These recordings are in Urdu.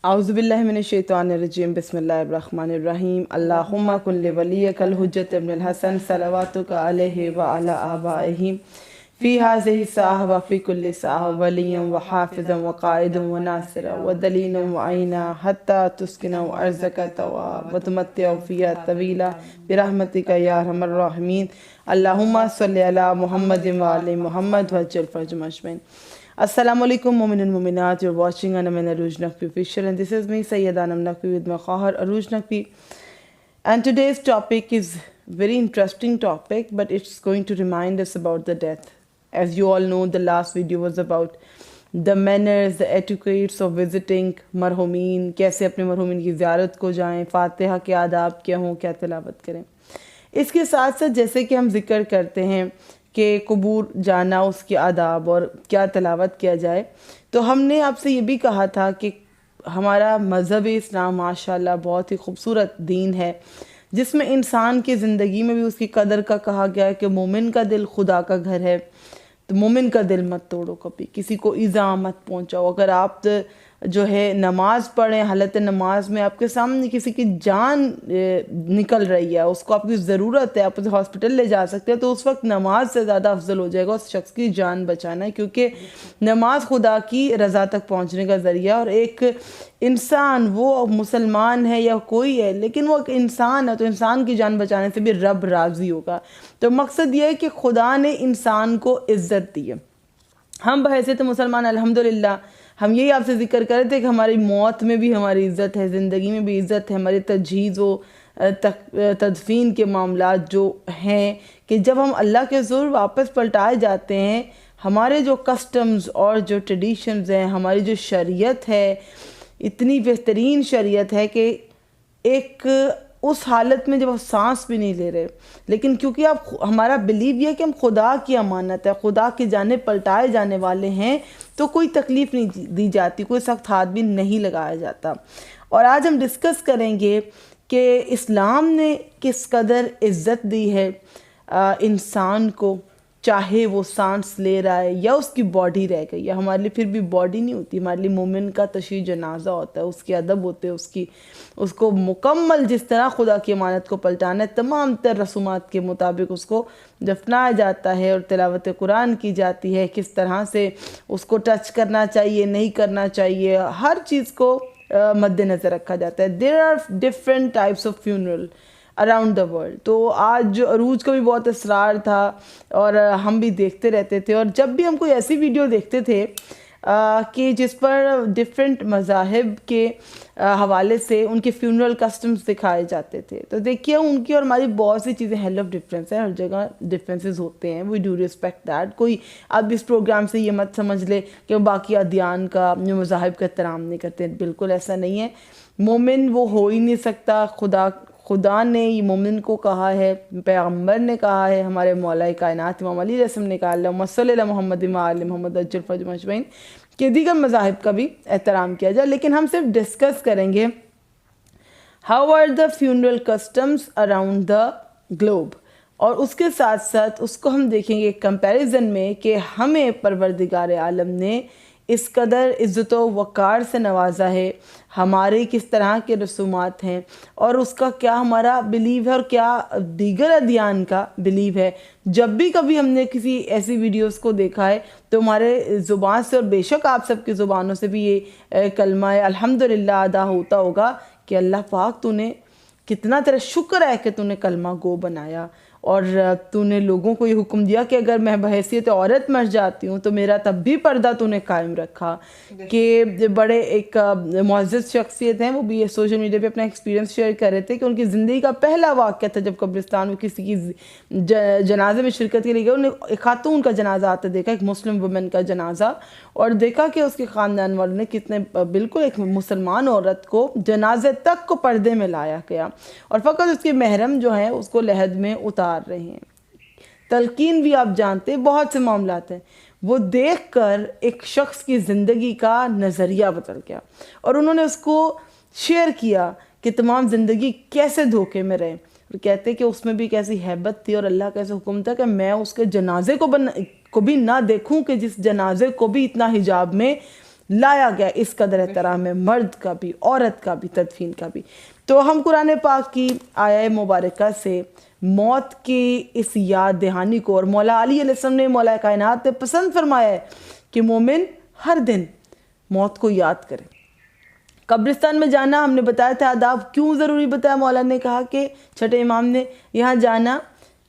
اعوذ باللہ من الشیطان الرجیم بسم اللہ الرحمن الرحیم اللہم کن لولیک الحجت ابن الحسن صلواتک علیہ وعلی آبائہ فی ہذہ الساعہ وفی کل ساعہ ولیا وحافظا وقائدا وناصرا ودلیلا وعینا حتی تسکنہ ارضک طوعا وتمتع فیہا طویلا برحمتک یا ارحم الراحمین اللہم صلی علی محمد وعلی محمد وعجل فرجهم اجمعین. Assalamu alaikum mu'min and mu'minat. You're watching Anam and Aruj Naqvi official, and this is me Sayyid Anam Naqvi with my Khahar Aruj Naqvi. And today's topic is very interesting topic, but it's going to remind us about the death. As you all know, the last video was about the manners, the etiquettes of visiting marhumin, کیسے اپنے مرحومین کی زیارت کو جائیں, فاتحہ کے آداب کیا ہوں, کیا تلاوت کریں. اس کے ساتھ ساتھ جیسے کہ ہم ذکر کرتے ہیں کہ قبور جانا, اس کے آداب اور کیا تلاوت کیا جائے, تو ہم نے آپ سے یہ بھی کہا تھا کہ ہمارا مذہب اسلام ماشاءاللہ بہت ہی خوبصورت دین ہے, جس میں انسان کی زندگی میں بھی اس کی قدر کا کہا گیا ہے کہ مومن کا دل خدا کا گھر ہے, تو مومن کا دل مت توڑو, کبھی کسی کو ایذا مت پہنچاؤ. اگر آپ جو ہے نماز پڑھیں, حالت نماز میں آپ کے سامنے کسی کی جان نکل رہی ہے, اس کو آپ کی ضرورت ہے, آپ اسے ہاسپٹل لے جا سکتے ہیں, تو اس وقت نماز سے زیادہ افضل ہو جائے گا اس شخص کی جان بچانا ہے, کیونکہ نماز خدا کی رضا تک پہنچنے کا ذریعہ. اور ایک انسان, وہ مسلمان ہے یا کوئی ہے, لیکن وہ ایک انسان ہے, تو انسان کی جان بچانے سے بھی رب راضی ہوگا. تو مقصد یہ ہے کہ خدا نے انسان کو عزت دی ہے. ہم بحیثیت مسلمان الحمدللہ ہم یہی آپ سے ذکر کر رہے تھے کہ ہماری موت میں بھی ہماری عزت ہے, زندگی میں بھی عزت ہے. ہماری تجہیز و تدفین کے معاملات جو ہیں, کہ جب ہم اللہ کے حضور واپس پلٹائے جاتے ہیں, ہمارے جو کسٹمز اور جو ٹریڈیشنز ہیں, ہماری جو شریعت ہے, اتنی بہترین شریعت ہے کہ ایک اس حالت میں جب آپ سانس بھی نہیں لے رہے, لیکن کیونکہ ہمارا بلیو یہ ہے کہ ہم خدا کی امانت ہے, خدا کی جانب پلٹائے جانے والے ہیں, تو کوئی تکلیف نہیں دی جاتی, کوئی سخت ہاتھ بھی نہیں لگایا جاتا. اور آج ہم ڈسکس کریں گے کہ اسلام نے کس قدر عزت دی ہے انسان کو, چاہے وہ سانس لے رہا ہے یا اس کی باڈی رہ گئی ہے. ہمارے لیے پھر بھی باڈی نہیں ہوتی, ہمارے لیے مومن کا تشییع جنازہ ہوتا ہے, اس کے ادب ہوتے ہیں, اس کو مکمل جس طرح خدا کی امانت کو پلٹانا ہے, تمام تر رسومات کے مطابق اس کو دفنایا جاتا ہے, اور تلاوت قرآن کی جاتی ہے, کس طرح سے اس کو ٹچ کرنا چاہیے, نہیں کرنا چاہیے, ہر چیز کو مد نظر رکھا جاتا ہے. There are different types of funeral around the world. تو آج جو عروج کا بھی بہت اصرار تھا, اور ہم بھی دیکھتے رہتے تھے, اور جب بھی ہم کوئی ایسی ویڈیو دیکھتے تھے کہ جس پر ڈفرینٹ مذاہب کے حوالے سے ان کے فیونرل کسٹمز دکھائے جاتے تھے, تو دیکھیے ان کی اور ہماری بہت سی چیزیں ہیل آف ڈفرینس ہیں, ہر جگہ ڈفرینسز ہوتے ہیں. We do respect that. کوئی اب اس پروگرام سے یہ مت سمجھ لے کہ وہ باقی ادیان کا, مذاہب کا احترام نہیں کرتے, بالکل ایسا نہیں ہے. مومن وہ ہو ہی نہیں سکتا. خدا نے یہ مومن کو کہا ہے, پیغمبر نے کہا ہے, ہمارے مولا کائنات امام علی رسم نے کہا اللہم صلی علی محمد وعلی محمد وعجل فرجهم اجمعین, کہ دیگر مذاہب کا بھی احترام کیا جائے. لیکن ہم صرف ڈسکس کریں گے how are the funeral customs around the globe, اور اس کے ساتھ ساتھ اس کو ہم دیکھیں گے کمپیریزن میں کہ ہمیں پروردگار عالم نے اس قدر عزت و وقار سے نوازا ہے, ہمارے کس طرح کے رسومات ہیں, اور اس کا کیا ہمارا بلیو ہے, اور کیا دیگر ادیان کا بلیو ہے. جب بھی کبھی ہم نے کسی ایسی ویڈیوز کو دیکھا ہے, تو ہمارے زبان سے, اور بے شک آپ سب کی زبانوں سے بھی یہ کلمہ الحمدللہ ادا ہوتا ہوگا کہ اللہ پاک تو نے کتنا تیرا شکر ہے کہ تو نے کلمہ گو بنایا, اور تو نے لوگوں کو یہ حکم دیا کہ اگر میں بحیثیت عورت مر جاتی ہوں تو میرا تب بھی پردہ تو نے قائم رکھا. کہ بڑے ایک معزز شخصیت ہیں, وہ بھی یہ سوشل میڈیا پہ اپنا ایکسپیرینس شیئر کر رہے تھے کہ ان کی زندگی کا پہلا واقعہ تھا جب قبرستان میں کسی کی جنازے میں شرکت کے لیے گئے. انہوں نے ایک خاتون کا جنازہ آتا دیکھا, ایک مسلم وومن کا جنازہ, اور دیکھا کہ اس کے خاندان والوں نے کتنے بالکل ایک مسلمان عورت کو جنازے تک کو پردے میں لایا گیا, اور فقط اس کے محرم جو ہیں اس کو لحد میں اتار رہے ہیں. تلقین بھی آپ جانتے, بہت سے معاملات ہیں. وہ دیکھ کر ایک شخص کی زندگی کا نظریہ بدل گیا, اور انہوں نے اس کو شیئر کیا کہ تمام زندگی کیسے دھوکے میں رہے, اور کہتے کہ اس میں بھی کیسی ہیبت تھی, اور اللہ کا ایسا حکم تھا کہ میں اس کے جنازے کو بھی نہ دیکھوں, کہ جس جنازے کو بھی اتنا حجاب میں لایا گیا اس قدر احترام ہے، مرد کا بھی عورت کا بھی تدفین کا بھی۔ تو ہم قرآن پاک کی آیہ مبارکہ سے موت کی اس یاد دہانی کو، اور مولا علی علیہ السلام نے، مولا کائنات نے پسند فرمایا ہے کہ مومن ہر دن موت کو یاد کرے۔ قبرستان میں جانا ہم نے بتایا تھا آداب کیوں ضروری بتایا، مولا نے کہا کہ چھٹے امام نے یہاں جانا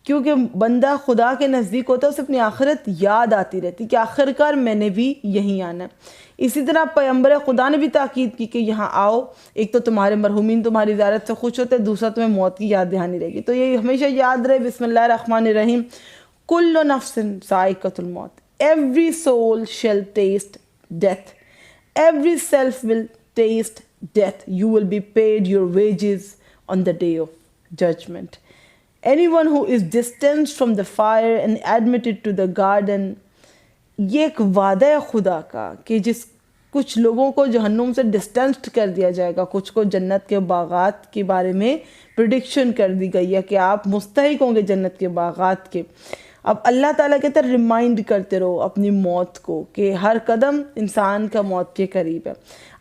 کیونکہ بندہ خدا کے نزدیک ہوتا ہے، اسے اپنی آخرت یاد آتی رہتی کہ آخرکار میں نے بھی یہیں آنا ہے۔ اسی طرح پیغمبر خدا نے بھی تاکید کی کہ یہاں آؤ، ایک تو تمہارے مرحومین تمہاری زیارت سے خوش ہوتے ہیں، دوسرا تمہیں موت کی یاد دہانی رہے گی۔ تو یہ ہمیشہ یاد رہے، بسم اللہ الرحمن الرحیم، کل نفس ذائقۃ الموت، every civil shell test death, every self will taste death, you will be paid your wages on the day of judgment. Anyone who is distanced from the fire and admitted to the garden، یہ ایک وعدہ ہے خدا کا کہ جس کچھ لوگوں کو جہنم سے ڈسٹینسڈ کر دیا جائے گا، کچھ کو جنت کے باغات کے بارے میں پریڈکشن کر دی گئی ہے کہ آپ مستحق ہوں گے جنت کے باغات کے۔ اب اللہ تعالیٰ کہتا ہے ریمائنڈ کرتے رہو اپنی موت کو کہ ہر قدم انسان کا موت کے قریب ہے۔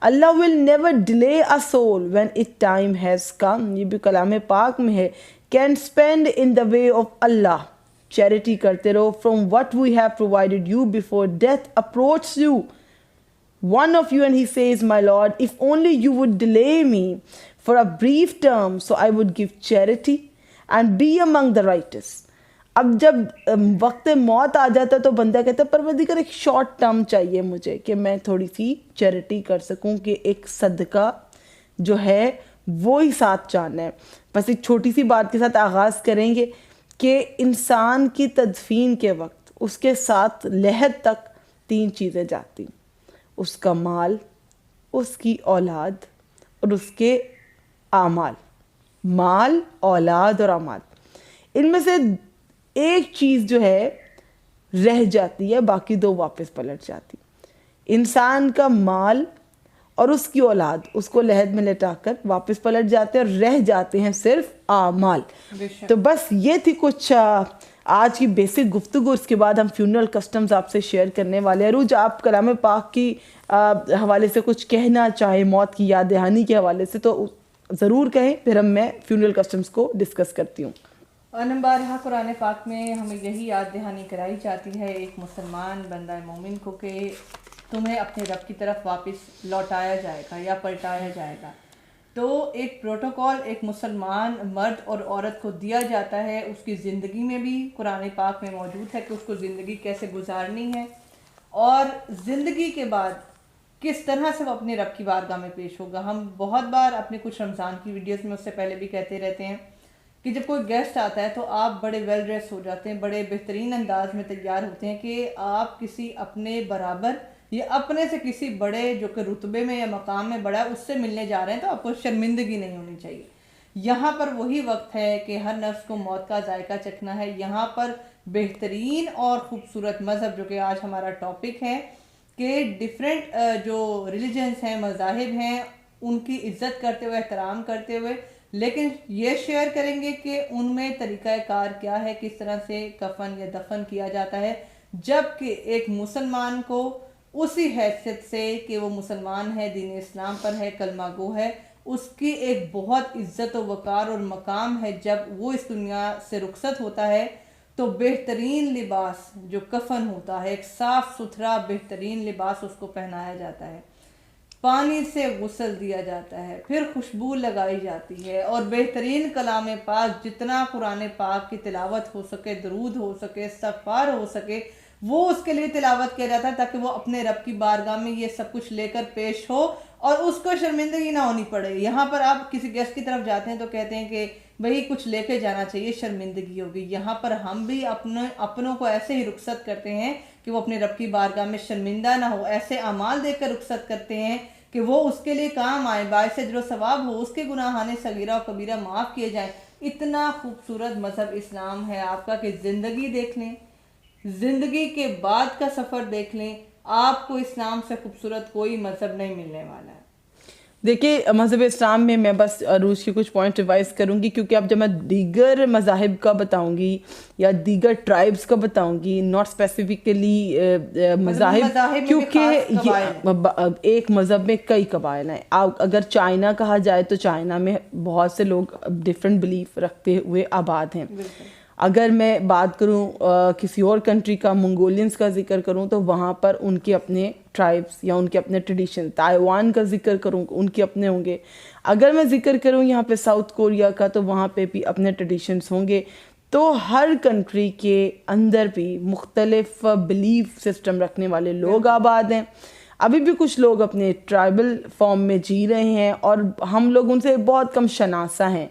اللہ will never delay a soul when its time has come، یہ بھی کلام پاک میں ہے، can spend in the way of Allah، charity کرتے رہو from what we have provided you before death approaches you one of you and he says my Lord if only you would delay me for a brief term so I would give charity and be among the righteous۔ اب جب وقت موت آ جاتا ہے تو بندہ کہتا ہے پروردگار ایک شارٹ ٹرم چاہیے مجھے کہ میں تھوڑی سی چیریٹی کر سکوں، کہ ایک صدقہ جو ہے وہی ساتھ جانا ہے۔ بس ایک چھوٹی سی بات کے ساتھ آغاز کریں گے کہ انسان کی تدفین کے وقت اس کے ساتھ لحد تک 3 چیزیں جاتی، اس کا مال، اس کی اولاد اور اس کے اعمال۔ مال، اولاد اور اعمال، ان میں سے ایک چیز جو ہے رہ جاتی ہے، باقی 2 واپس پلٹ جاتی۔ انسان کا مال اور اس کی اولاد اس کو لحد میں لٹا کر واپس پلٹ جاتے ہیں، اور رہ جاتے ہیں صرف اعمال۔ تو بس یہ تھی کچھ آج کی بیسک گفتگو۔ اس کے بعد ہم فیونرل کسٹمز آپ سے شیئر کرنے والے ہیں۔ عروج، آپ کلام پاک کی حوالے سے کچھ کہنا چاہیں موت کی یاد دہانی کے حوالے سے تو ضرور کہیں، پھر میں فیونرل کسٹمز کو ڈسکس کرتی ہوں۔ بارہا قرآن پاک میں ہمیں یہی یاد دہانی کرائی جاتی ہے ایک مسلمان بندہ مومن کو کہ تمہیں اپنے رب کی طرف واپس لوٹایا جائے گا یا پلٹایا جائے گا۔ تو ایک پروٹوکول ایک مسلمان مرد اور عورت کو دیا جاتا ہے، اس کی زندگی میں بھی قرآن پاک میں موجود ہے کہ اس کو زندگی کیسے گزارنی ہے، اور زندگی کے بعد کس طرح سے وہ اپنے رب کی بارگاہ میں پیش ہوگا۔ ہم بہت بار اپنے کچھ رمضان کی ویڈیوز میں اس سے پہلے بھی کہتے رہتے ہیں کہ جب کوئی گیسٹ آتا ہے تو آپ بڑے ویل ڈریس ہو جاتے ہیں، بڑے بہترین انداز میں تیار ہوتے ہیں کہ آپ کسی اپنے برابر یا اپنے سے کسی بڑے جو کہ رتبے میں یا مقام میں بڑا ہے اس سے ملنے جا رہے ہیں، تو آپ کو شرمندگی نہیں ہونی چاہیے۔ یہاں پر وہی وقت ہے کہ ہر نفس کو موت کا ذائقہ چکھنا ہے۔ یہاں پر بہترین اور خوبصورت مذہب جو کہ آج ہمارا ٹاپک ہے کہ ڈیفرنٹ جو ریلیجنز ہیں، مذاہب ہیں، ان کی عزت کرتے ہوئے، احترام کرتے ہوئے، لیکن یہ شیئر کریں گے کہ ان میں طریقہ کار کیا ہے، کس طرح سے کفن یا دفن کیا جاتا ہے، جبکہ ایک مسلمان کو اسی حیثیت سے کہ وہ مسلمان ہے، دین اسلام پر ہے، کلمہ گو ہے، اس کی ایک بہت عزت و وقار اور مقام ہے۔ جب وہ اس دنیا سے رخصت ہوتا ہے تو بہترین لباس جو کفن ہوتا ہے، ایک صاف ستھرا بہترین لباس اس کو پہنایا جاتا ہے، پانی سے غسل دیا جاتا ہے، پھر خوشبو لگائی جاتی ہے، اور بہترین کلام پاک جتنا قرآن پاک کی تلاوت ہو سکے، درود ہو سکے، استغفار ہو سکے، وہ اس کے لیے تلاوت کیا جاتا ہے تاکہ وہ اپنے رب کی بارگاہ میں یہ سب کچھ لے کر پیش ہو اور اس کو شرمندگی نہ ہونی پڑے۔ یہاں پر آپ کسی گیسٹ کی طرف جاتے ہیں تو کہتے ہیں کہ بھئی کچھ لے کے جانا چاہیے، شرمندگی ہوگی۔ یہاں پر ہم بھی اپنوں کو ایسے ہی رخصت کرتے ہیں کہ وہ اپنے رب کی بارگاہ میں شرمندہ نہ ہو، ایسے اعمال دیکھ کر رخصت کرتے ہیں کہ وہ اس کے لیے کام آئے، باعث اجر و ثواب ہو، اس کے گناہان صغیرہ و کبیرہ معاف کیے جائیں۔ اتنا خوبصورت مذہب اسلام ہے آپ کا کہ زندگی دیکھ لیں، زندگی کے بعد کا سفر دیکھ لیں، آپ کو اسلام سے خوبصورت کوئی مذہب نہیں ملنے والا ہے۔ دیکھیے مذہب اسلام میں میں بس عروج کے کچھ پوائنٹ ریوائز کروں گی، کیونکہ اب جب میں دیگر مذاہب کا بتاؤں گی یا دیگر ٹرائبس کا بتاؤں گی، ناٹ اسپیسیفکلی مذاہب، کیونکہ ایک مذہب میں کئی قبائل ہیں. اگر چائنا کہا جائے تو چائنا میں بہت سے لوگ ڈفرینٹ بلیف رکھتے ہوئے آباد ہیں. اگر میں بات کروں کسی اور کنٹری کا، منگولینس کا ذکر کروں تو وہاں پر ان کے اپنے ٹرائبس یا ان کے اپنے ٹریڈیشن. تائیوان کا ذکر کروں ان کے اپنے ہوں گے. اگر میں ذکر کروں یہاں پہ ساؤتھ کوریا کا تو وہاں پہ بھی اپنے ٹریڈیشنس ہوں گے. تو ہر کنٹری کے اندر بھی مختلف بلیف سسٹم رکھنے والے لوگ آباد ہیں. ابھی بھی کچھ لوگ اپنے ٹرائبل فارم میں جی رہے ہیں اور ہم لوگ ان سے بہت کم شناسہ ہیں.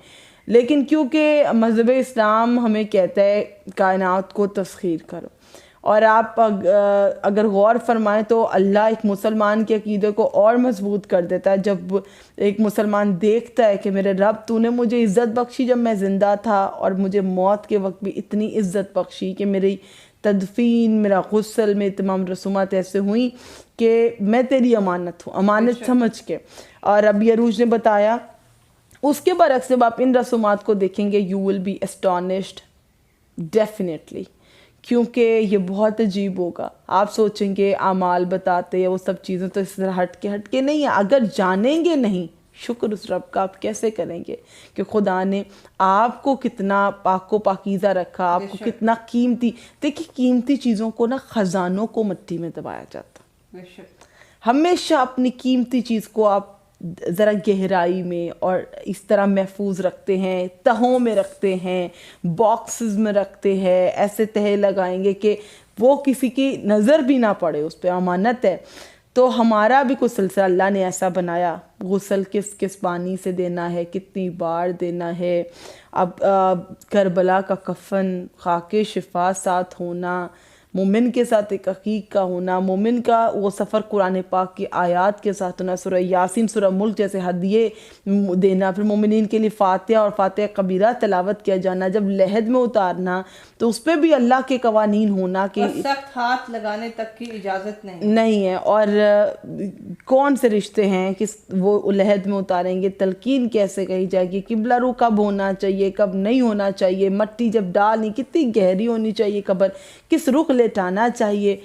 لیکن کیونکہ مذہب اسلام ہمیں کہتا ہے کائنات کو تسخیر کرو، اور آپ اگر غور فرمائیں تو اللہ ایک مسلمان کے عقیدے کو اور مضبوط کر دیتا ہے. جب ایک مسلمان دیکھتا ہے کہ میرے رب تو نے مجھے عزت بخشی جب میں زندہ تھا، اور مجھے موت کے وقت بھی اتنی عزت بخشی کہ میری تدفین، میرا غسل میں تمام رسومات ایسے ہوئیں کہ میں تیری امانت ہوں، امانت سمجھ کے. اور ابھی عروج نے بتایا اس کے برعکس جب آپ ان رسومات کو دیکھیں گے یو ول بی اسٹانشڈ ڈیفینیٹلی، کیونکہ یہ بہت عجیب ہوگا. آپ سوچیں گے اعمال بتاتے ہیں وہ سب چیزیں تو اس طرح ہٹ کے نہیں ہیں. اگر جانیں گے نہیں شکر اس رب کا آپ کیسے کریں گے کہ خدا نے آپ کو کتنا پاک و پاکیزہ رکھا، آپ کو کتنا قیمتی. دیکھیے قیمتی چیزوں کو نا خزانوں کو مٹی میں دبایا جاتا. ہمیشہ اپنی قیمتی چیز کو آپ ذرا گہرائی میں اور اس طرح محفوظ رکھتے ہیں، تہوں میں رکھتے ہیں، باکسز میں رکھتے ہیں، ایسے تہے لگائیں گے کہ وہ کسی کی نظر بھی نہ پڑے، اس پہ امانت ہے. تو ہمارا بھی کچھ سلسلہ اللہ نے ایسا بنایا. غسل کس پانی سے دینا ہے، کتنی بار دینا ہے. اب کربلا کا کفن، خاک شفا ساتھ ہونا، مومن کے ساتھ ایک عقیق کا ہونا، مومن کا وہ سفر قرآن پاک کی آیات کے ساتھ ہونا، سورہ یاسین، سورہ ملک جیسے ہدیے دینا، پھر مومنین کے لیے فاتحہ اور فاتحہ کبیرہ تلاوت کیا جانا، جب لحد میں اتارنا تو اس پہ بھی اللہ کے قوانین ہونا کہ سخت ہاتھ لگانے تک کی اجازت نہیں ہے. اور کون سے رشتے ہیں کس وہ لحد میں اتاریں گے، تلقین کیسے کہی جائے گی، قبلہ رو کب ہونا چاہیے کب نہیں ہونا چاہیے، مٹی جب ڈالنی کتنی گہری ہونی چاہیے قبر، کس رخ لٹانا چاہیے.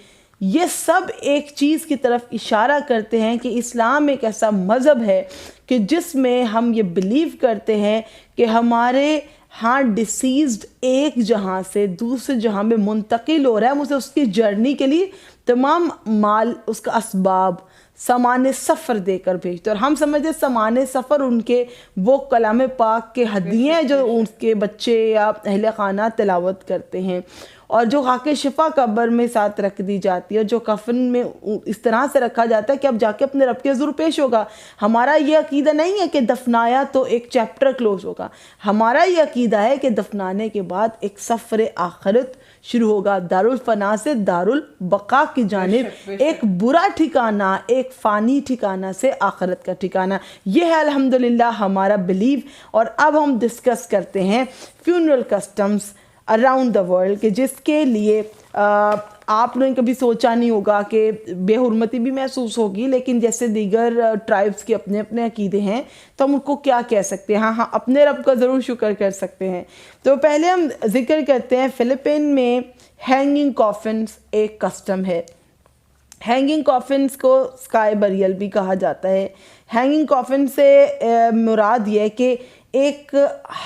یہ سب ایک چیز کی طرف اشارہ کرتے ہیں کہ اسلام ایک ایسا مذہب ہے کہ جس میں ہم یہ بلیو کرتے ہیں کہ ہمارے ہاں ڈیسیزڈ ایک جہاں سے دوسرے جہاں میں منتقل ہو رہا ہے، ہم اسے اس کی جرنی کے لیے تمام مال، اس کا اسباب، سامان سفر دے کر بھیجتے. اور ہم سمجھتے سامان سفر ان کے وہ کلام پاک کے ہدیے ہیں جو ان کے بچے یا اہل خانہ تلاوت کرتے ہیں، اور جو خاک شفا قبر میں ساتھ رکھ دی جاتی ہے، جو کفن میں اس طرح سے رکھا جاتا ہے کہ اب جا کے اپنے رب کے حضور پیش ہوگا. ہمارا یہ عقیدہ نہیں ہے کہ دفنایا تو ایک چیپٹر کلوز ہوگا. ہمارا یہ عقیدہ ہے کہ دفنانے کے بعد ایک سفر آخرت شروع ہوگا، دارالفنا سے دارالبقا کی جانب، ایک برا ٹھکانہ، ایک فانی ٹھکانہ سے آخرت کا ٹھکانہ. یہ ہے الحمدللہ ہمارا بلیو. اور اب ہم ڈسکس کرتے ہیں funeral customs around the world, کہ جس کے لیے آپ نے کبھی سوچا نہیں ہوگا کہ بے حرمتی بھی محسوس ہوگی، لیکن جیسے دیگر ٹرائبس کے اپنے اپنے عقیدے ہیں تو ہم ان کو کیا کہہ سکتے ہیں. ہاں اپنے رب کا ضرور شکر کر سکتے ہیں. تو پہلے ہم ذکر کرتے ہیں فلپین میں ہینگنگ کافنز ایک کسٹم ہے. ہینگنگ کافنز کو اسکائی بریل بھی کہا جاتا ہے. ہینگنگ کافن سے مراد یہ ہے کہ ایک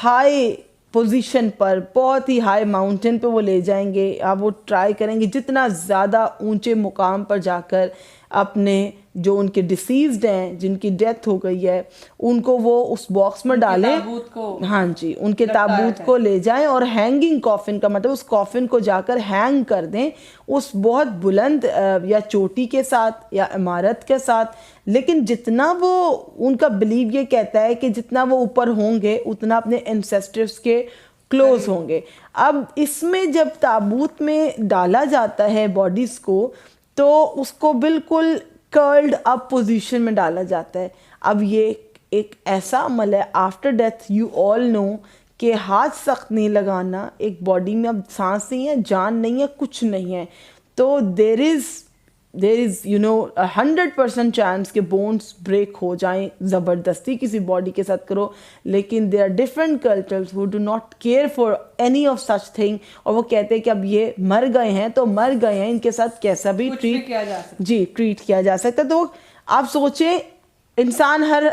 ہائی پوزیشن پر، بہت ہی ہائی ماؤنٹین پہ وہ لے جائیں گے. آپ وہ ٹرائی کریں گے جتنا زیادہ اونچے مقام پر جا کر اپنے جو ان کے ڈیسیزڈ ہیں، جن کی ڈیتھ ہو گئی ہے، ان کو وہ اس باکس میں ڈالیں. ہاں جی، ان کے تابوت کو لے جائیں اور ہینگنگ کافن کا مطلب اس کافن کو جا کر ہینگ کر دیں اس بہت بلند یا چوٹی کے ساتھ یا عمارت کے ساتھ. لیکن جتنا وہ ان کا بلیو یہ کہتا ہے کہ جتنا وہ اوپر ہوں گے اتنا اپنے انسیسٹرز کے کلوز ہوں گے. اب اس میں جب تابوت میں ڈالا جاتا ہے باڈیز کو تو اس کو بالکل کرلڈ اپ پوزیشن میں ڈالا جاتا ہے. اب یہ ایک ایسا عمل ہے آفٹر ڈیتھ، یو آل نو کہ ہاتھ سخت نہیں لگانا. ایک باڈی میں اب سانس نہیں ہے، جان نہیں ہے، کچھ نہیں ہے. تو دیر از there is 100% چانس کہ بونس بریک ہو جائیں. زبردستی کسی باڈی کے ساتھ کرو, لیکن there are different cultures who do not care for any of such thing, اور وہ کہتے ہیں کہ اب یہ مر گئے ہیں تو مر گئے ہیں, ان کے ساتھ کیسا بھی ٹریٹ کیا جا سکتا. تو آپ سوچیں انسان ہر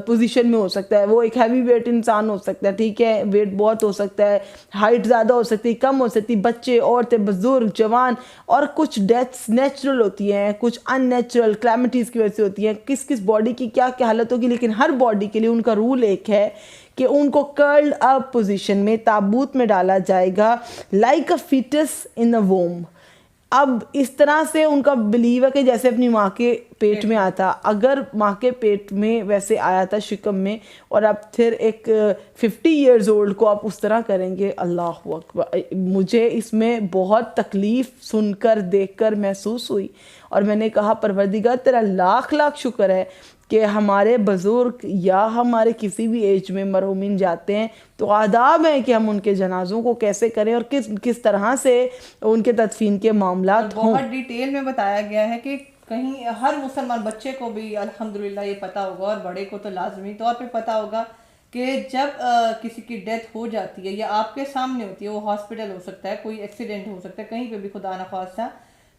پوزیشن میں ہو سکتا ہے, وہ ایک ہیوی ویٹ انسان ہو سکتا ہے, ٹھیک ہے, ویٹ بہت ہو سکتا ہے, ہائٹ زیادہ ہو سکتی, کم ہو سکتی, بچے, عورتیں, بزرگ, جوان, اور کچھ ڈیتھس نیچرل ہوتی ہیں, کچھ ان نیچرل کلیمٹیز کی وجہ سے ہوتی ہیں, کس باڈی کی کیا حالت ہوگی, لیکن ہر باڈی کے لیے ان کا رول ایک ہے کہ ان کو کرلڈ اپ پوزیشن میں تابوت میں ڈالا جائے گا, لائک اے فیٹس ان اے ووم. اب اس طرح سے ان کا بلیو ہے کہ جیسے اپنی ماں کے پیٹ میں آتا, اگر ماں کے پیٹ میں ویسے آیا تھا شکم میں, اور اب پھر ایک 50 ایئرز اولڈ کو آپ اس طرح کریں گے, اللہ اکبر. مجھے اس میں بہت تکلیف سن کر دیکھ کر محسوس ہوئی, اور میں نے کہا پروردگار تیرا لاکھ لاکھ شکر ہے کہ ہمارے بزرگ یا ہمارے کسی بھی ایج میں مرحومین جاتے ہیں تو آداب ہیں کہ ہم ان کے جنازوں کو کیسے کریں اور کس طرح سے ان کے تدفین کے معاملات ہوں. بہت ڈیٹیل میں بتایا گیا ہے کہ کہیں ہر مسلمان بچے کو بھی الحمدللہ یہ پتہ ہوگا, اور بڑے کو تو لازمی طور پہ پتہ ہوگا کہ جب کسی کی ڈیتھ ہو جاتی ہے یا آپ کے سامنے ہوتی ہے, وہ ہاسپٹل ہو سکتا ہے, کوئی ایکسیڈنٹ ہو سکتا ہے, کہیں پہ بھی خدا نخواستہ,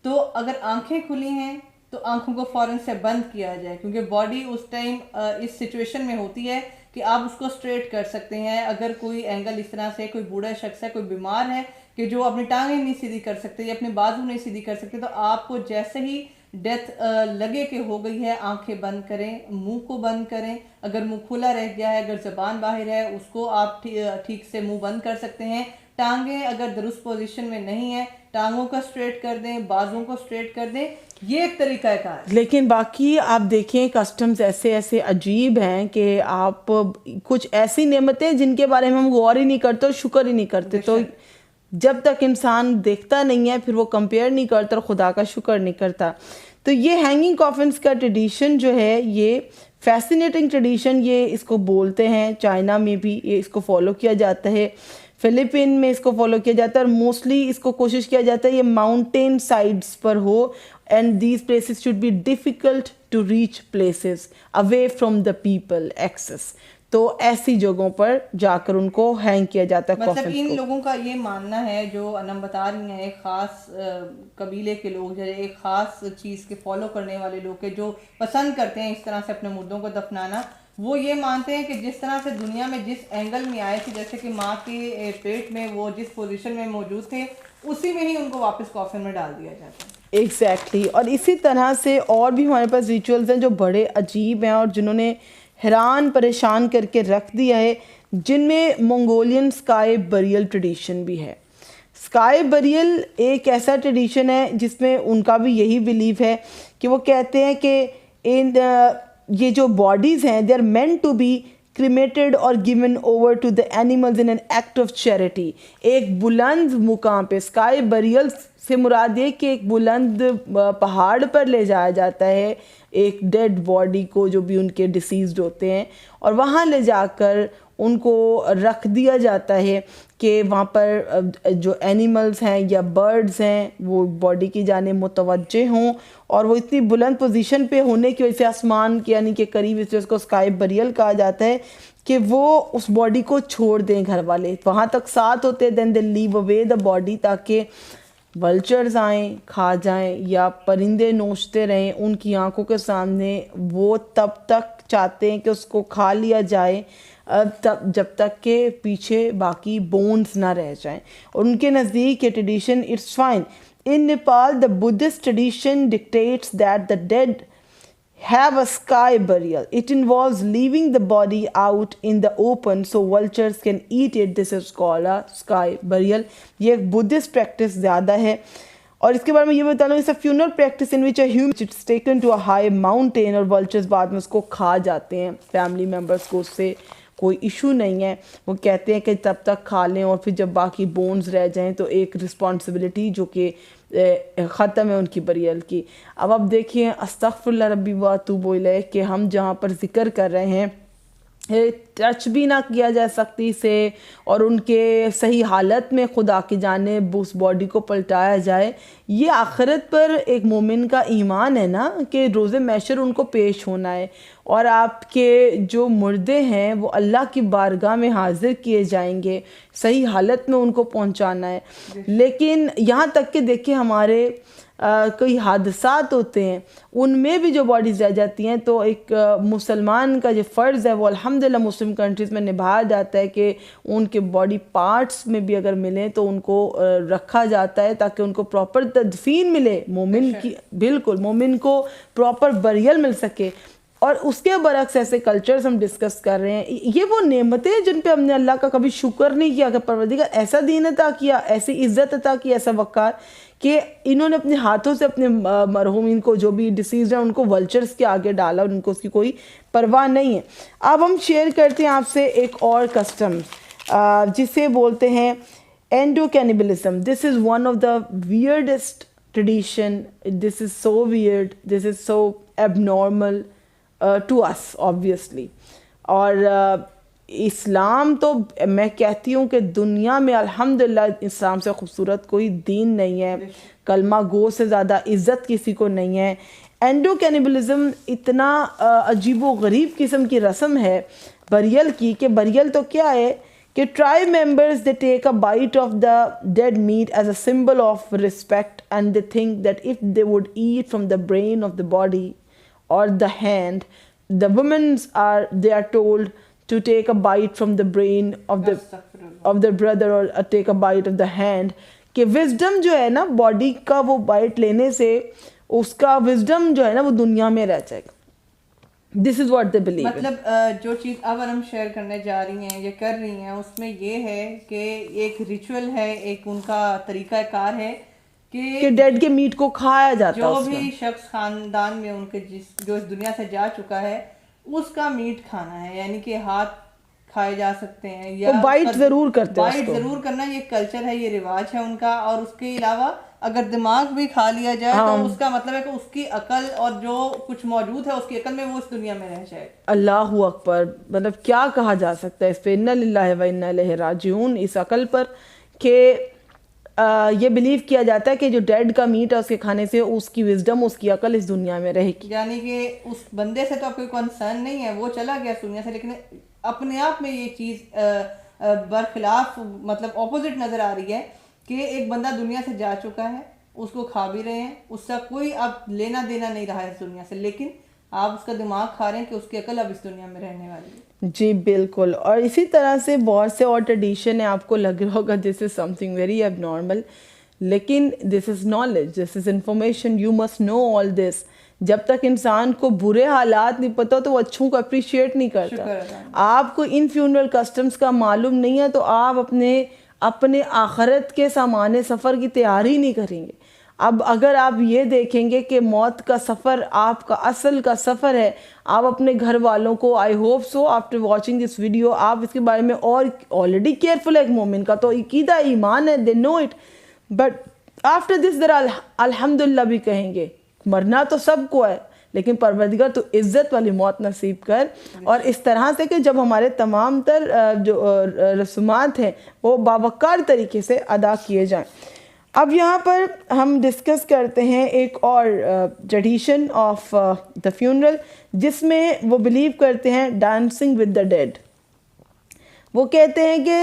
تو اگر آنکھیں کھلی ہیں تو آنکھوں کو فوراً سے بند کیا جائے, کیونکہ باڈی اس ٹائم اس سچویشن میں ہوتی ہے کہ آپ اس کو اسٹریٹ کر سکتے ہیں. اگر کوئی اینگل اس طرح سے, کوئی بوڑھا شخص ہے, کوئی بیمار ہے کہ جو اپنی ٹانگیں نہیں سیدھی کر سکتے یا اپنے بازو نہیں سیدھی کر سکتے, تو آپ کو جیسے ہی ڈیتھ لگے کہ ہو گئی ہے, آنکھیں بند کریں, منہ کو بند کریں, اگر منہ کھلا رہ گیا ہے, اگر زبان باہر ہے, اس کو آپ ٹھیک سے منہ بند کر سکتے ہیں. ٹانگیں اگر درست پوزیشن میں نہیں ہیں, ٹانگوں کو اسٹریٹ کر دیں, بازوں کو اسٹریٹ کر دیں, یہ ایک طریقہ کار ہے. لیکن باقی آپ دیکھیں کسٹمز ایسے عجیب ہیں کہ آپ کچھ ایسی نعمتیں جن کے بارے میں ہم غور ہی نہیں کرتے اور شکر ہی نہیں کرتے, تو جب تک انسان دیکھتا نہیں ہے پھر وہ کمپیئر نہیں کرتا اور خدا کا شکر نہیں کرتا. تو یہ ہینگنگ کافنس کا ٹریڈیشن جو ہے یہ فیسینیٹنگ ٹریڈیشن, یہ اس کو بولتے ہیں, چائنا میں بھی یہ اس کو فالو کیا جاتا ہے, فلپین میں اس کو فالو کیا جاتا ہے, اور موسٹلی اس کو کوشش کیا جاتا ہے یہ mountain sides per who, and these places should be difficult to reach places away from the people access. تو ایسی جگہوں پر جا کر ان کو ہینگ کیا جاتا ہے. مطلب ان لوگوں کا یہ ماننا ہے, جو انم بتا رہی ہیں, ایک خاص قبیلے کے لوگ, جو ایک خاص چیز کے فالو کرنے والے لوگ کے جو پسند کرتے ہیں اس طرح سے اپنے مردوں کو دفنانا, وہ یہ مانتے ہیں کہ جس طرح سے دنیا میں جس اینگل میں آئے تھے, جیسے کہ ماں کے پیٹ میں وہ جس پوزیشن میں موجود تھے, اسی میں ہی ان کو واپس کافن میں ڈال دیا جاتا ہے. ایگزیکٹلی. اور اسی طرح سے اور بھی ہمارے پاس ریچولز ہیں جو بڑے عجیب ہیں اور جنہوں نے حیران پریشان کر کے رکھ دیا ہے, جن میں منگولین اسکائی بریل ٹریڈیشن بھی ہے. اسکائی بریل ایک ایسا ٹریڈیشن ہے جس میں ان کا بھی یہی بلیف ہے کہ وہ کہتے ہیں کہ یہ جو باڈیز ہیں they are meant to be cremated or given over to the animals in an act of charity. ایک بلند مقام پہ, اسکائی بریل سے مراد یہ کہ ایک بلند پہاڑ پر لے جایا جاتا ہے ایک ڈیڈ باڈی کو جو بھی ان کے ڈیسیزڈ ہوتے ہیں, اور وہاں لے جا کر ان کو رکھ دیا جاتا ہے کہ وہاں پر جو اینیملز ہیں یا برڈز ہیں وہ باڈی کی جانب متوجہ ہوں, اور وہ اتنی بلند پوزیشن پہ ہونے کی وجہ سے آسمان کے یعنی کہ قریب, اس لیے اس کو اسکائی بریل کہا جاتا ہے, کہ وہ اس باڈی کو چھوڑ دیں گھر والے, وہاں تک ساتھ ہوتے, دین دے لیو اوے دا باڈی, تاکہ ولچرز آئیں کھا جائیں یا پرندے نوچتے رہیں ان کی آنکھوں کے سامنے. وہ تب تک چاہتے ہیں کہ اس کو کھا لیا جائے جب تک کہ پیچھے باقی بونز نہ رہ جائیں. اور ان کے نزدیک یہ tradition it's fine. In Nepal, the Buddhist tradition dictates that the dead have a sky burial. It involves leaving the body out in the open so vultures can eat it. This is called a sky burial. یہ ایک بدھسٹ پریکٹس زیادہ ہے. اور اس کے بارے میں یہ بتا لوں, it's a funeral practice in which a human is taken to a high mountain, اور vultures بعد میں اس کو کھا جاتے ہیں. فیملی ممبرس کو اس سے کوئی ایشو نہیں ہے, وہ کہتے ہیں کہ تب تک کھا لیں اور پھر جب باقی بونز رہ جائیں تو ایک رسپانسبلٹی جو کہ ختم ہے ان کی بریل کی. اب دیکھیں استغفر اللہ ربی و اتوب الیہ کہ ہم جہاں پر ذکر کر رہے ہیں ٹچ بھی نہ کیا جا سکتی سے، اور ان کے صحیح حالت میں خدا کی جانب اس باڈی کو پلٹایا جائے. یہ آخرت پر ایک مومن کا ایمان ہے نا کہ روز محشر ان کو پیش ہونا ہے، اور آپ کے جو مردے ہیں وہ اللہ کی بارگاہ میں حاضر کیے جائیں گے، صحیح حالت میں ان کو پہنچانا ہے. لیکن یہاں تک کہ دیکھیں ہمارے کوئی حادثات ہوتے ہیں ان میں بھی جو باڈیز رہ جاتی ہیں، تو ایک مسلمان کا جو فرض ہے وہ الحمدللہ مسلم کنٹریز میں نبھایا جاتا ہے کہ ان کے باڈی پارٹس میں بھی اگر ملیں تو ان کو رکھا جاتا ہے تاکہ ان کو پراپر تدفین ملے، مومن کی بالکل مومن کو پراپر بریل مل سکے. اور اس کے برعکس ایسے کلچرز ہم ڈسکس کر رہے ہیں، یہ وہ نعمتیں جن پہ ہم نے اللہ کا کبھی شکر نہیں کیا کہ پروردگار ایسا دین عطا کیا، ایسی عزت عطا کی، ایسا وقار کہ انہوں نے اپنے ہاتھوں سے اپنے مرحومین کو جو بھی ڈیسیزڈ ہیں ان کو ولچرز کے آگے ڈالا، ان کو اس کی کوئی پرواہ نہیں ہے. اب ہم شیئر کرتے ہیں آپ سے ایک اور کسٹم جسے بولتے ہیں endocannibalism. This is one of the weirdest tradition. This is so weird, this is so abnormal to us obviously. اور اسلام تو میں کہتی ہوں کہ دنیا میں الحمدللہ اسلام سے خوبصورت کوئی دین نہیں ہے، کلمہ گو سے زیادہ عزت کسی کو نہیں ہے. اینڈو کینیبلزم اتنا عجیب و غریب قسم کی رسم ہے بریل کی، کہ بریل تو کیا ہے کہ tribe members they take a bite of the dead meat as a symbol of respect and they think that if they would eat from the brain of the body or the hand, the women's they are told to take a bite from the brain of their brother, or take a bite of the hand. کہ wisdom جو ہے نا باڈی کا، وہ بائٹ لینے سے اس کا wisdom جو ہے نا وہ دنیا میں رہ جائے گا. This is what they believe. مطلب جو چیز اب ہم شیئر کرنے جا رہی ہیں یا کر رہی ہیں اس میں یہ ہے کہ ایک ریچول ہے، ایک ان کا طریقہ کار ہے کہ ڈیڈ کے میٹ کو کھایا جاتا ہے. جو بھی شخص خاندان میں ان کے جو اس دنیا سے جا چکا ہے اس کا میٹ کھانا ہے، یعنی کہ ہاتھ کھائے جا سکتے ہیں یا بائٹ ضرور کرتے ہیں، بائٹ ضرور کرنا. یہ کلچر ہے، یہ رواج ہے ان کا. اور اس کے علاوہ اگر دماغ بھی کھا لیا جائے تو اس کا مطلب ہے کہ اس کی عقل اور جو کچھ موجود ہے اس کی عقل میں وہ اس دنیا میں رہ جائے. اللہ اکبر. مطلب کیا کہا جا سکتا ہے اس پہ، انا للہ و انا الیہ راجعون. اس عقل پر کہ یہ بلیو کیا جاتا ہے کہ جو ڈیڈ کا میٹ ہے اس کے کھانے سے اس کی وزڈم، اس کی عقل اس دنیا میں رہے گی. یعنی کہ اس بندے سے تو کوئی کنسرن نہیں ہے، وہ چلا گیا اس دنیا سے، لیکن اپنے آپ میں یہ چیز برخلاف مطلب اپوزٹ نظر آ رہی ہے کہ ایک بندہ دنیا سے جا چکا ہے، اس کو کھا بھی رہے ہیں، اس کا کوئی اب لینا دینا نہیں رہا ہے اس دنیا سے، لیکن آپ اس کا دماغ کھا رہے ہیں کہ اس کی عقل اب اس دنیا میں رہنے والی ہے. جی بالکل. اور اسی طرح سے بہت سے اور ٹریڈیشن ہیں، آپ کو لگ رہا ہوگا this is something very abnormal, لیکن this is knowledge, this is information, you must know all this. جب تک انسان کو برے حالات نہیں پتہ تو وہ اچھوں کو اپریشیٹ نہیں کرتا. آپ کو ان فیونرل کسٹمز کا معلوم نہیں ہے تو آپ اپنے آخرت کے سامان سفر کی تیاری نہیں کریں گے. اب اگر آپ یہ دیکھیں گے کہ موت کا سفر آپ کا اصل کا سفر ہے، آپ اپنے گھر والوں کو I hope so after watching this video آپ اس کے بارے میں اور آلریڈی کیئرفل ہے. ایک مومن کا تو عقیدہ ایمان ہے، دے نو اٹ، بٹ آفٹر دس ذرا الحمدللہ بھی کہیں گے. مرنا تو سب کو ہے لیکن پروردگار تو عزت والی موت نصیب کر. اور اس طرح سے کہ جب ہمارے تمام تر جو رسومات ہیں وہ باوقار طریقے سے ادا کیے جائیں. اب یہاں پر ہم ڈسکس کرتے ہیں ایک اور ٹریڈیشن آف دا فیونرل جس میں وہ بلیو کرتے ہیں ڈانسنگ ود دا ڈیڈ. وہ کہتے ہیں کہ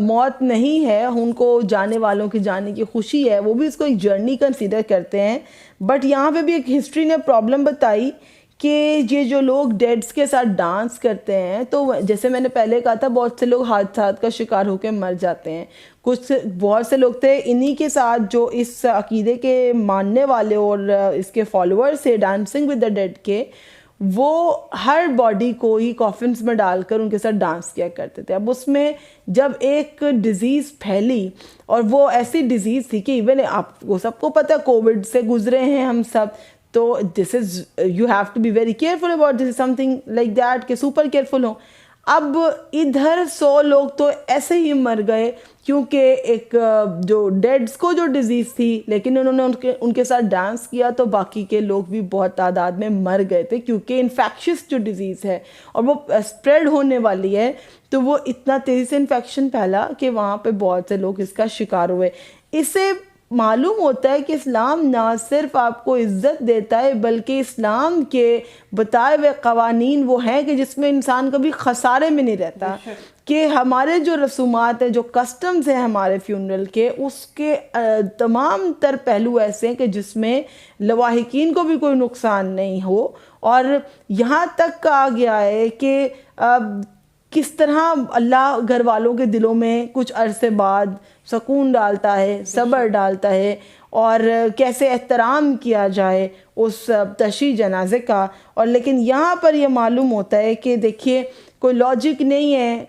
موت نہیں ہے، ان کو جانے والوں کے جانے کی خوشی ہے، وہ بھی اس کو ایک جرنی کنسیڈر کرتے ہیں. بٹ یہاں پہ بھی ایک ہسٹری نے پرابلم بتائی کہ یہ جو لوگ ڈیڈس کے ساتھ ڈانس کرتے ہیں تو جیسے میں نے پہلے کہا تھا بہت سے لوگ حادثات کا شکار ہو کے مر جاتے ہیں. بہت سے لوگ تھے انہی کے ساتھ جو اس عقیدے کے ماننے والے اور اس کے فالوورز تھے ڈانسنگ ود دا ڈیڈ کے، وہ ہر باڈی کو ہی کافنس میں ڈال کر ان کے ساتھ ڈانس کیا کرتے تھے. اب اس میں جب ایک ڈیزیز پھیلی اور وہ ایسی ڈیزیز تھی کہ ایون آپ کو سب کو پتہ کووڈ سے گزرے ہیں ہم سب، تو this is you have to be very careful about this is something like that کہ سپر کیئرفل ہوں. اب ادھر 100 لوگ تو ایسے ہی مر گئے کیونکہ ایک جو ڈیڈس کو جو ڈیزیز تھی لیکن انہوں نے ان کے ساتھ ڈانس کیا تو باقی کے لوگ بھی بہت تعداد میں مر گئے تھے کیونکہ انفیکشس جو ڈیزیز ہے اور وہ اسپریڈ ہونے والی ہے تو وہ اتنا تیزی سے انفیکشن پھیلا کہ وہاں پہ بہت سے لوگ اس کا شکار ہوئے. اس سے معلوم ہوتا ہے کہ اسلام نہ صرف آپ کو عزت دیتا ہے بلکہ اسلام کے بتائے ہوئے قوانین وہ ہیں کہ جس میں انسان کبھی خسارے میں نہیں رہتا, کہ ہمارے جو رسومات ہیں جو کسٹمز ہیں ہمارے فیونرل کے اس کے تمام تر پہلو ایسے ہیں کہ جس میں لواحقین کو بھی کوئی نقصان نہیں ہو, اور یہاں تک کہا گیا ہے کہ کس طرح اللہ گھر والوں کے دلوں میں کچھ عرصے بعد سکون ڈالتا ہے, صبر ڈالتا ہے, اور کیسے احترام کیا جائے اس تشییع جنازے کا. اور لیکن یہاں پر یہ معلوم ہوتا ہے کہ دیکھیے کوئی لاجک نہیں ہے,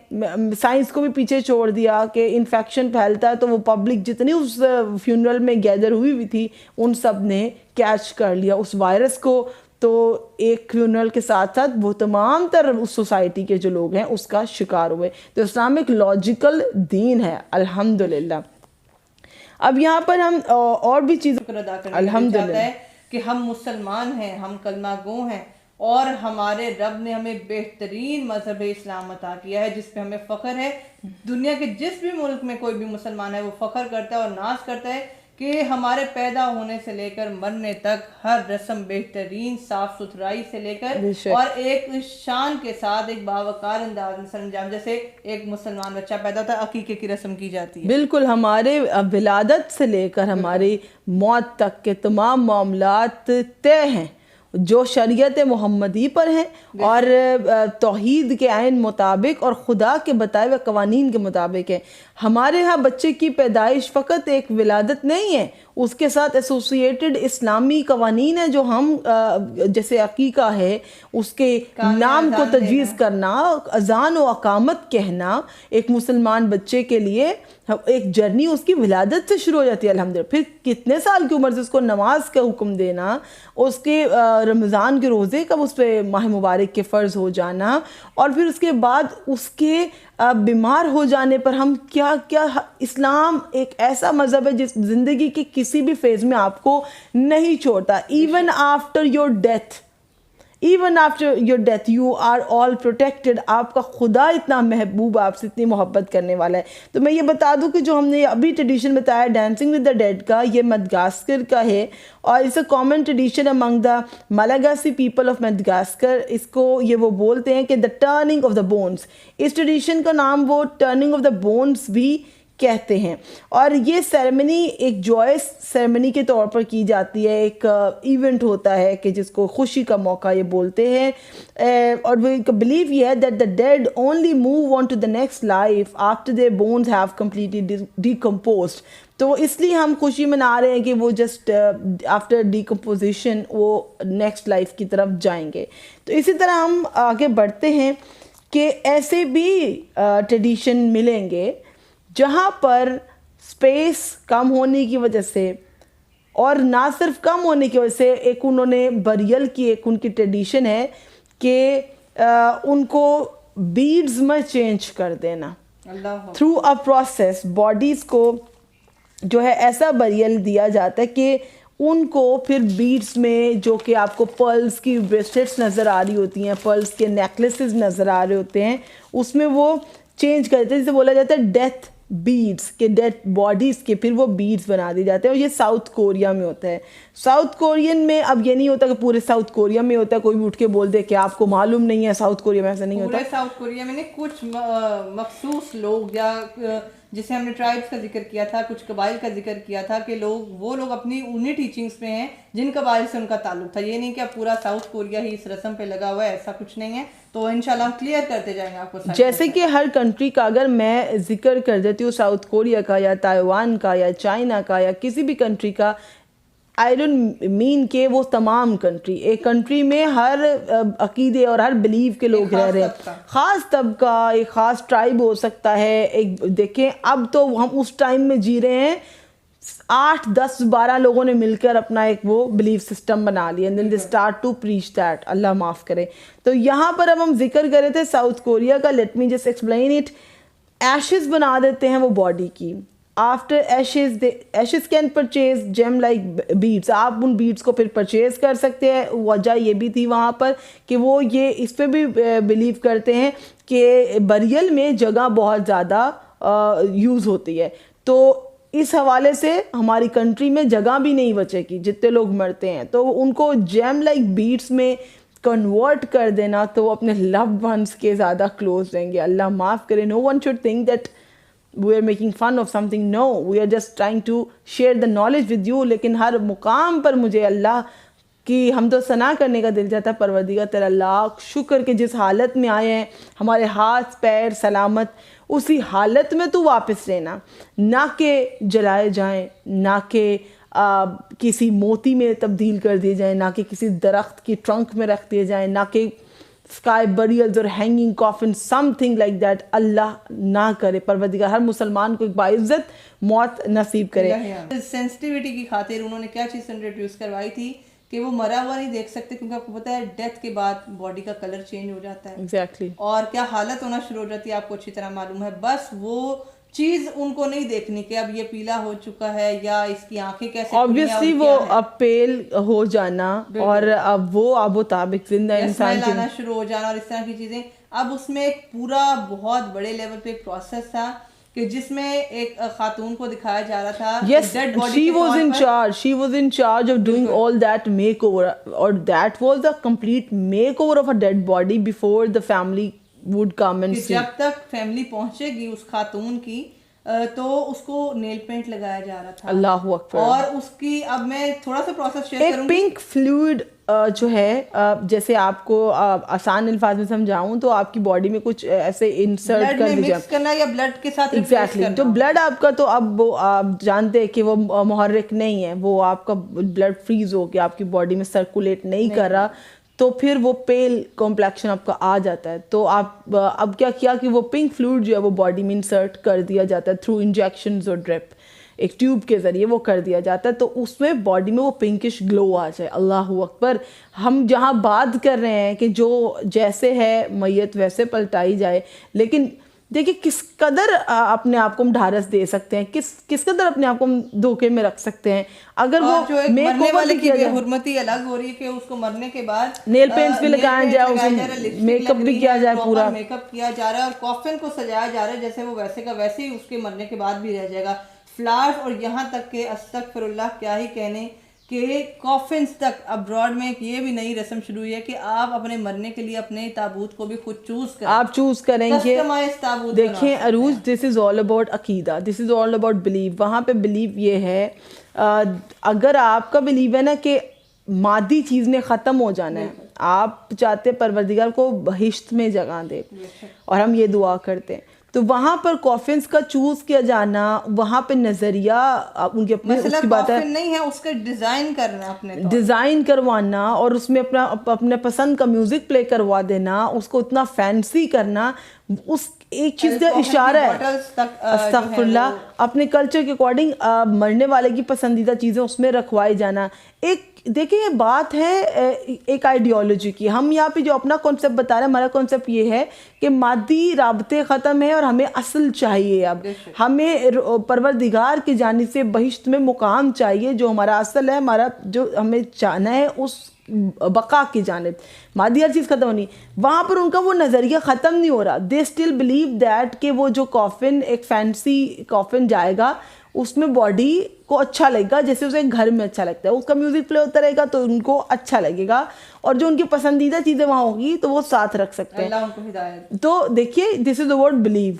سائنس کو بھی پیچھے چھوڑ دیا کہ انفیکشن پھیلتا ہے تو وہ پبلک جتنی اس فیونرل میں گیدر ہوئی تھی ان سب نے کیچ کر لیا اس وائرس کو, تو ایک فیونرل کے ساتھ ساتھ وہ تمام تر اس سوسائٹی کے جو لوگ ہیں اس کا شکار ہوئے. تو اسلام ایک لاجیکل دین ہے الحمدللہ. اب یہاں پر ہم اور بھی چیزیں ادا کرنا چاہتا ہے کہ ہم مسلمان ہیں, ہم کلمہ گو ہیں, اور ہمارے رب نے ہمیں بہترین مذہب اسلام عطا کیا ہے جس پہ ہمیں فخر ہے. دنیا کے جس بھی ملک میں کوئی بھی مسلمان ہے وہ فخر کرتا ہے اور ناز کرتا ہے کہ ہمارے پیدا ہونے سے لے کر مرنے تک ہر رسم بہترین صاف ستھرائی سے لے کر اور ایک شان کے ساتھ ایک باوقار انداز میں سرانجام. جیسے ایک مسلمان بچہ پیدا ہوتا ہے عقیقے کی رسم کی جاتی ہے. بالکل ہمارے ولادت سے لے کر ہماری موت تک کے تمام معاملات طے ہیں جو شریعت محمدی پر ہیں اور توحید کے عین مطابق اور خدا کے بتائے ہوئے قوانین کے مطابق ہے. ہمارے ہاں بچے کی پیدائش فقط ایک ولادت نہیں ہے, اس کے ساتھ ایسوسیٹڈ اسلامی قوانین ہیں جو ہم جیسے عقیقہ ہے اس کے نام کو تجویز کرنا, اذان و اقامت کہنا ایک مسلمان بچے کے لیے ایک جرنی اس کی ولادت سے شروع ہو جاتی ہے الحمدللہ. پھر کتنے سال کی عمر سے اس کو نماز کا حکم دینا, اس کے رمضان کے روزے کب اس پہ ماہ مبارک کے فرض ہو جانا, اور پھر اس کے بعد اس کے بیمار ہو جانے پر ہم کیا کیا. اسلام ایک ایسا مذہب ہے جس زندگی کے کسی بھی فیز میں آپ کو نہیں چھوڑتا. Even after your death you are all protected. آپ کا خدا اتنا محبوب, آپ سے اتنی محبت کرنے والا ہے. تو میں یہ بتا دوں کہ جو ہم نے ابھی ٹریڈیشن بتایا ڈانسنگ ود دا ڈیڈ کا, یہ مدغاسکر کا ہے اور it's a common tradition among the Malagasy people of Madagascar. اس کو یہ وہ بولتے ہیں کہ the turning of the bones. اس ٹریڈیشن کا نام وہ ٹرننگ آف دا بونس بھی کہتے ہیں, اور یہ سیریمنی ایک جوائس سیریمنی کے طور پر کی جاتی ہے. ایک ایونٹ ہوتا ہے کہ جس کو خوشی کا موقع یہ بولتے ہیں, اور وہ ایک بلیف یہ ہے that the dead only move on to the next life after their bones have completely decomposed. تو اس لیے ہم خوشی منا رہے ہیں کہ وہ جسٹ آفٹر ڈیکمپوزیشن وہ نیکسٹ لائف کی طرف جائیں گے. تو اسی طرح ہم آگے بڑھتے ہیں کہ ایسے بھی ٹریڈیشن ملیں گے جہاں پر اسپیس کم ہونے کی وجہ سے, اور نہ صرف کم ہونے کی وجہ سے, ایک انہوں نے بریل کی ایک ان کی ٹریڈیشن ہے کہ ان کو بیڈز میں چینج کر دینا تھرو اے پروسیس. باڈیز کو جو ہے ایسا بریل دیا جاتا ہے کہ ان کو پھر بیڈز میں, جو کہ آپ کو پرلز کی بریسلیٹس نظر آ رہی ہوتی ہیں, پرلز کے نیکلیسز نظر آ رہے ہوتے ہیں, اس میں وہ چینج کرتے ہیں. جسے بولا جاتا ہے ڈیتھ بیڈز کے, ڈیڈ باڈیز کے پھر وہ بیڈز بنا دی جاتے ہیں. اور یہ ساؤتھ کوریا میں ہوتا ہے. ساؤتھ کورین میں اب یہ نہیں ہوتا کہ پورے ساؤتھ کوریا میں ہوتا ہے, کوئی بھی اٹھ کے بول دے کہ آپ کو معلوم نہیں ہے. ساؤتھ کوریا میں ایسا نہیں ہوتا. پورے ساؤتھ کوریا میں نہیں, کچھ مخصوص لوگ یا جسے ہم نے ٹرائبس کا ذکر کیا تھا, کچھ قبائل کا ذکر کیا تھا کہ وہ لوگ اپنی انہیں ٹیچنگز پہ ہیں جن قبائل سے ان کا تعلق تھا. یہ نہیں کہ اب پورا ساؤتھ کوریا ہی اس رسم پہ لگا ہوا ہے, ایسا کچھ نہیں ہے. تو انشاءاللہ ہم کلیئر کرتے جائیں گے آپ کو. جیسے کہ ہر کنٹری کا اگر میں ذکر کر دیتی ہوں, ساؤتھ کوریا کا یا تائیوان کا یا چائنا کا یا کسی بھی کنٹری کا, آئی ڈونٹ مین کہ وہ تمام کنٹری, ایک کنٹری میں ہر عقیدے اور ہر بلیف کے لوگ رہ رہے ہیں. خاص طبقہ, ایک خاص ٹرائب ہو سکتا ہے. ایک دیکھیں اب تو ہم اس ٹائم میں جی رہے ہیں 8 10 12 لوگوں نے مل کر اپنا ایک وہ بلیف سسٹم بنا لیا and then they start to preach that. اللہ معاف کرے. تو یہاں پر اب ہم ذکر کرے تھے ساؤتھ کوریا کا. Let me just explain it. Ashes بنا دیتے ہیں وہ باڈی کی. After ashes can purchase gem like beads. آپ ان بیڈس کو پھر پرچیز کر سکتے ہیں. وجہ یہ بھی تھی وہاں پر کہ وہ یہ اس پہ بھی بلیو کرتے ہیں کہ بریل میں جگہ بہت زیادہ یوز ہوتی ہے. تو اس حوالے سے ہماری کنٹری میں جگہ بھی نہیں بچے گی جتنے لوگ مرتے ہیں. تو ان کو جیم لائک بیڈس میں کنورٹ کر دینا تو وہ اپنے لوڈ ونس کے زیادہ کلوز رہیں گے. اللہ معاف کرے. No one should think that we are making fun of something. No, we are just trying to share the knowledge with you. لیکن ہر مقام پر مجھے اللہ کی حمد و ثنا کرنے کا دل چاہتا ہے. پروردگار تیرا لاکھ شکر کہ جس حالت میں آئے ہیں ہمارے ہاتھ پیر سلامت, اسی حالت میں تو واپس لینا. نہ کہ جلائے جائیں, نہ کہ کسی موتی میں تبدیل کر دیے جائیں, نہ کہ کسی درخت کی ٹرنک میں رکھ دیے جائیں, نہ کہ اسکائی بریلز اور hanging coffin something like that. اللہ نہ کرے. پروردگار ہر مسلمان کو ایک باعزت موت نصیب کرے. سینسٹیوٹی کی خاطر انہوں نے کیا چیز انٹروڈیوس کروائی تھی کہ وہ مرا ہوا نہیں دیکھ سکتے, کیونکہ آپ کو پتہ ہے ڈیتھ کے بعد باڈی کا کلر چینج ہو جاتا ہے. ایگزیکٹلی. اور کیا حالت ہونا شروع ہو جاتی ہے آپ کو اچھی طرح معلوم ہے. بس وہ چیز ان کو نہیں دیکھنی کہ اب یہ پیلا ہو چکا ہے یا اس کی آنکھیں کیسے. obviously وہ اب پیل ہو جانا اور اب وہ اب مطابق زندہ انسان کی آنا شروع ہو جانا اور اس طرح کی چیزیں. اب اس میں ایک پورا بہت بڑے لیول پہ ایک پروسیس تھا کہ جس میں ایک خاتون کو دکھایا جا رہا تھا. yes, she was in charge of doing all that makeover, or that was the complete makeover of a dead body before the family would come and see. جب تک فیملی پہنچے گی اس خاتون کی تو اس کو نیل پینٹ لگایا جا رہا تھا. اللہ اکبر. اور اس کی اب میں تھوڑا سا پروسیس شیئر کروں گی. ایک پنک فلوئڈ جو ہے, جیسے آپ کو آسان الفاظ میں سمجھاؤں تو آپ کی باڈی میں کچھ ایسے انسرٹ کر دیا کرنا یا بلڈ کے ساتھ. ایگزیکٹلی. جو بلڈ آپ کا تو اب وہ آپ جانتے ہیں کہ وہ محرک نہیں ہے, وہ آپ کا بلڈ فریز ہو کے آپ کی باڈی میں سرکولیٹ نہیں کر رہا, تو پھر وہ پیل کمپلیکشن آپ کا آ جاتا ہے. تو آپ اب کیا کیا کہ وہ پنک فلوئڈ جو ہے وہ باڈی میں انسرٹ کر دیا جاتا ہے تھرو انجیکشنز اور ڈرپ, ایک ٹیوب کے ذریعے وہ کر دیا جاتا ہے. تو اس میں باڈی میں وہ پنکش گلو آ جائے. اللہ اکبر. ہم جہاں بات کر رہے ہیں کہ جو جیسے ہے میت ویسے پلٹائی جائے, لیکن دیکھیے کس قدر اپنے آپ کو ہم ڈھارس دے سکتے ہیں, کس قدر اپنے آپ کو ہم دھوکے میں رکھ سکتے ہیں. اگر وہ مرنے والے کی بے حرمتی الگ ہو رہی ہے کہ اس کو مرنے کے بعد نیل پینٹس بھی لگایا جائے, میک اپ بھی کیا جائے, پورا میک اپ کیا جا رہا ہے, اور کافن کو سجایا جا رہا ہے جیسے وہ ویسے کا ویسے ہی اس کے مرنے کے بعد بھی رہ جائے گا. فلاورز, اور یہاں تک کہ استغفر اللہ کیا ہی کہنے کہ کافنز تک ابراڈ میں یہ بھی نئی رسم شروع ہوئی ہے کہ آپ اپنے مرنے کے لیے اپنے تابوت کو بھی خود آپ چوز کریں گے. دیکھیں عروج, دس از آل اباؤٹ عقیدہ, دس از آل اباؤٹ بلیو. وہاں پہ بلیو یہ ہے, اگر آپ کا بلیو ہے نا کہ مادی چیز نے ختم ہو جانا ہے, آپ چاہتے پروردگار کو بہشت میں جگہ دے, اور ہم یہ دعا کرتے ہیں, تو وہاں پر کافنس کا چوز کیا جانا, وہاں پہ نظریہ ان کے اپنے اس کی بات ہے نہیں ہے, اس کا ڈیزائن کرنا, اپنے ڈیزائن کروانا, اور اس میں اپنے پسند کا میوزک پلے کروا دینا, اس کو اتنا فینسی کرنا, اس ایک چیز کا اشارہ ہے. استغفر اللہ. اپنے کلچر کے اکارڈنگ مرنے والے کی پسندیدہ چیزیں اس میں رکھوائی جانا. ایک دیکھیں یہ بات ہے ایک آئیڈیالوجی کی. ہم یہاں پہ جو اپنا کانسیپٹ بتا رہے ہیں, ہمارا کانسیپٹ یہ ہے کہ مادی رابطے ختم ہے اور ہمیں اصل چاہیے. اب ہمیں پروردگار کی جانب سے بہشت میں مقام چاہیے, جو ہمارا اصل ہے, ہمارا جو ہمیں چاہنا ہے اس بقا کی جانب. مادی ہر چیز ختم ہونی, وہاں پر ان کا وہ نظریہ ختم نہیں ہو رہا. دے اسٹل بلیو دیٹ کہ وہ جو کافن ایک فینسی کافن جائے گا, اس میں باڈی کو اچھا لگے گا جیسے اسے گھر میں اچھا لگتا ہے, اس کا میوزک پلے ہوتا رہے گا تو ان کو اچھا لگے گا, اور جو ان کی پسندیدہ چیزیں وہاں ہوگی تو وہ ساتھ رکھ سکتے ہیں. اللہ ان کو ہدایت. تو دیکھیے دس از دا ورڈ بلیو.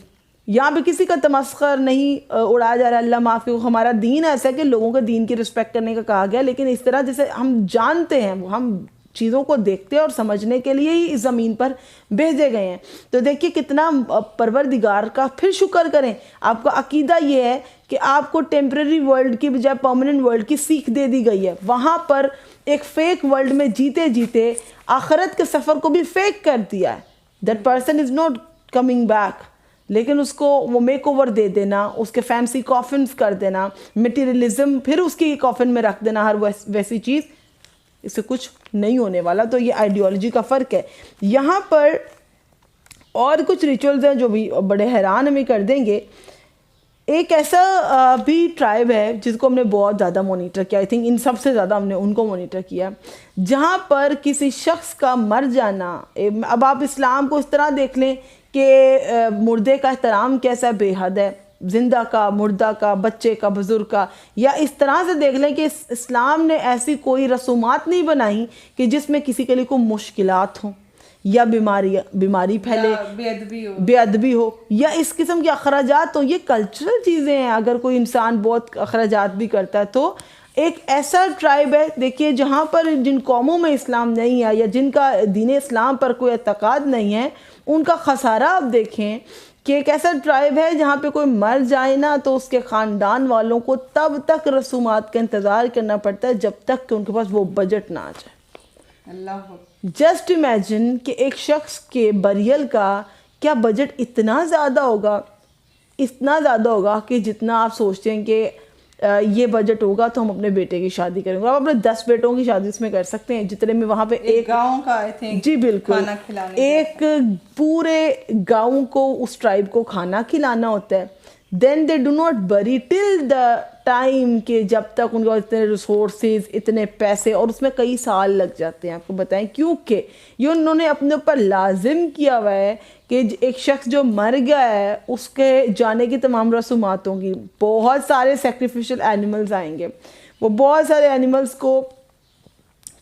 یہاں پہ کسی کا تمسخر نہیں اڑایا جا رہا. اللہ معاف کرے, ہمارا دین ایسا ہے کہ لوگوں کے دین کی رسپیکٹ کرنے کا کہا گیا, لیکن اس طرح جیسے ہم جانتے ہیں, ہم چیزوں کو دیکھتے اور سمجھنے کے لیے ہی اس زمین پر بھیجے گئے ہیں. تو دیکھیے کتنا پروردگار کا پھر شکر کریں. آپ کا عقیدہ یہ ہے کہ آپ کو ٹیمپرری ورلڈ کی بجائے پرماننٹ ورلڈ کی سیکھ دے دی گئی ہے. وہاں پر ایک فیک ورلڈ میں جیتے جیتے آخرت کے سفر کو بھی فیک کر دیا ہے. That person is not coming back. لیکن اس کو وہ میک اوور دے دینا, اس کے فینسی کافنز کر دینا, مٹیریلزم پھر اس کی کافن میں رکھ دینا ہر ویسی چیز, اس سے کچھ نہیں ہونے والا. تو یہ آئیڈیالوجی کا فرق ہے. یہاں پر اور کچھ ریچولز ہیں جو بھی بڑے حیران ہمیں کر دیں گے. ایک ایسا بھی ٹرائب ہے جس کو ہم نے بہت زیادہ مانیٹر کیا, آئی تھنک ان سب سے زیادہ ہم نے ان کو مانیٹر کیا, جہاں پر کسی شخص کا مر جانا, اب آپ اسلام کو اس طرح دیکھ لیں کہ مردے کا احترام کیسا بے حد ہے, زندہ کا, مردہ کا, بچے کا, بزرگ کا, یا اس طرح سے دیکھ لیں کہ اسلام نے ایسی کوئی رسومات نہیں بنائی کہ جس میں کسی کے لیے کوئی مشکلات ہوں, یا بیماری پھیلے, بے ادبی ہو, یا اس قسم کے اخراجات ہوں. یہ کلچرل چیزیں ہیں. اگر کوئی انسان بہت اخراجات بھی کرتا ہے تو ایک ایسا ٹرائب ہے, دیکھیے, جہاں پر جن قوموں میں اسلام نہیں ہے یا جن کا دین اسلام پر کوئی اعتقاد نہیں ہے, ان کا خسارہ آپ دیکھیں کہ ایک ایسا ٹرائب ہے جہاں پہ کوئی مر جائے نا تو اس کے خاندان والوں کو تب تک رسومات کا انتظار کرنا پڑتا ہے جب تک کہ ان کے پاس وہ بجٹ نہ آ جائے. اللہ, جسٹ امیجن کہ ایک شخص کے بریل کا کیا بجٹ اتنا زیادہ ہوگا کہ جتنا آپ سوچتے ہیں کہ یہ بجٹ ہوگا تو ہم اپنے بیٹے کی شادی کریں گے. آپ اپنے 10 بیٹوں کی شادی اس میں کر سکتے ہیں جتنے میں وہاں پہ ایک گاؤں کا جی بالکل ایک پورے گاؤں کو اس ٹرائب کو کھانا کھلانا ہوتا ہے. دین دے ڈو ناٹ بری ٹل دا ٹائم کہ جب تک ان کو اتنے ریسورسز, اتنے پیسے, اور اس میں کئی سال لگ جاتے ہیں. آپ کو بتائیں کیونکہ یہ انہوں نے اپنے اوپر لازم کیا ہوا ہے کہ ایک شخص جو مر گیا ہے اس کے جانے کی تمام رسومات ہوں گی. بہت سارے سیکریفیشل اینیملز آئیں گے, وہ بہت سارے اینیملز کو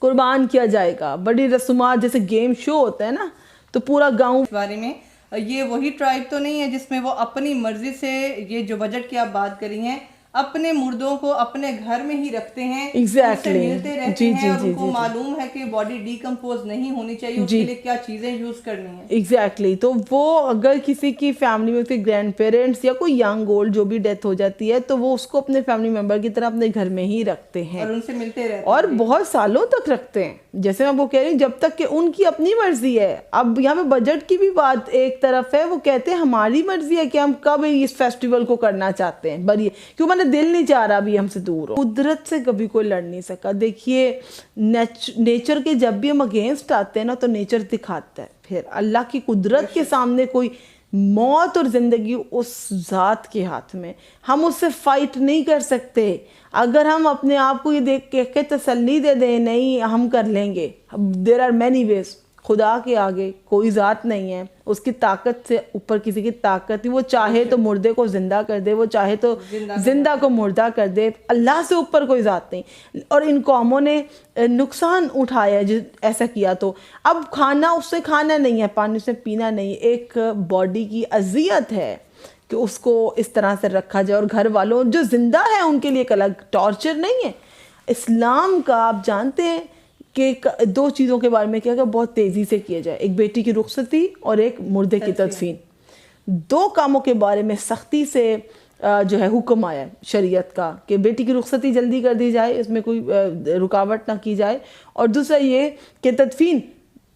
قربان کیا جائے گا. بڑی رسومات, جیسے گیم شو ہوتا ہے نا, تو پورا گاؤں اس بارے میں. یہ وہی ٹرائب تو نہیں ہے جس میں وہ اپنی مرضی سے, یہ جو بجٹ کی آپ بات کری ہیں, اپنے مردوں کو اپنے گھر میں ہی رکھتے ہیں, ایگزیکٹلی ملتے رہتے ہیں, اور ان کو معلوم ہے کہ باڈی ڈیکمپوز نہیں ہونی چاہیے, اس کے لیے کیا چیزیں یوز کرنی ہیں. ایگزیکٹلی. تو وہ اگر کسی کی فیملی میں اس کے گرینڈ پیرنٹس یا کوئی ینگ اولڈ جو بھی ڈیتھ ہو جاتی ہے تو وہ اس کو اپنے فیملی ممبر کی طرح اپنے گھر میں ہی رکھتے ہیں, اور ان سے ملتے رہتے ہیں, اور بہت سالوں تک رکھتے ہیں. جیسے میں وہ کہہ رہی ہوں, جب تک کہ ان کی اپنی مرضی ہے. اب یہاں پہ بجٹ کی بھی بات ایک طرف ہے, وہ کہتے ہیں ہماری مرضی ہے کہ ہم کب اس فیسٹیول کو کرنا چاہتے ہیں, بری کیوں میں نے دل نہیں چاہ رہا بھی ہم سے دور ہو. قدرت سے کبھی کوئی لڑ نہیں سکا. دیکھیے نیچر کے جب بھی ہم اگینسٹ آتے ہیں نا تو نیچر دکھاتا ہے. پھر اللہ کی قدرت کے سامنے کوئی موت اور زندگی اس ذات کے ہاتھ میں, ہم اس سے فائٹ نہیں کر سکتے. اگر ہم اپنے آپ کو یہ دیکھ کے تسلی دے دیں نہیں ہم کر لیں گے, دیر آر مینی ویز. خدا کے آگے کوئی ذات نہیں ہے, اس کی طاقت سے اوپر کسی کی طاقت نہیں. وہ چاہے تو مردے کو زندہ کر دے, وہ چاہے تو زندہ کو مردہ کر دے. اللہ سے اوپر کوئی ذات نہیں. اور ان قوموں نے نقصان اٹھایا ایسا کیا. تو اب کھانا اس سے کھانا نہیں ہے, پانی سے پینا نہیں, ایک باڈی کی اذیت ہے کہ اس کو اس طرح سے رکھا جائے. اور گھر والوں جو زندہ ہیں ان کے لیے ایک الگ ٹارچر نہیں ہے. اسلام کا آپ جانتے ہیں کہ 2 چیزوں کے بارے میں کیا کہ بہت تیزی سے کیا جائے, ایک بیٹی کی رخصتی اور ایک مردے کی تدفین. 2 کاموں کے بارے میں سختی سے جو ہے حکم آیا شریعت کا کہ بیٹی کی رخصتی جلدی کر دی جائے, اس میں کوئی رکاوٹ نہ کی جائے. اور دوسرا یہ کہ تدفین,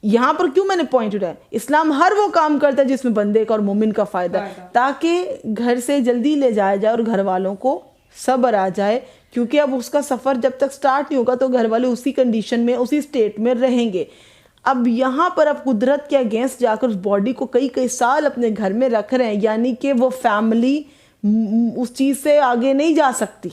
یہاں پر کیوں میں نے پوائنٹ اٹھایا, اسلام ہر وہ کام کرتا ہے جس میں بندے کا اور مومن کا فائدہ ہے, تاکہ گھر سے جلدی لے جایا جائے اور گھر والوں کو صبر آ جائے. کیونکہ اب اس کا سفر جب تک سٹارٹ نہیں ہوگا تو گھر والے اسی کنڈیشن میں, اسی سٹیٹ میں رہیں گے. اب یہاں پر اب قدرت کے اگینسٹ جا کر اس باڈی کو کئی سال اپنے گھر میں رکھ رہے ہیں, یعنی کہ وہ فیملی اس چیز سے آگے نہیں جا سکتی,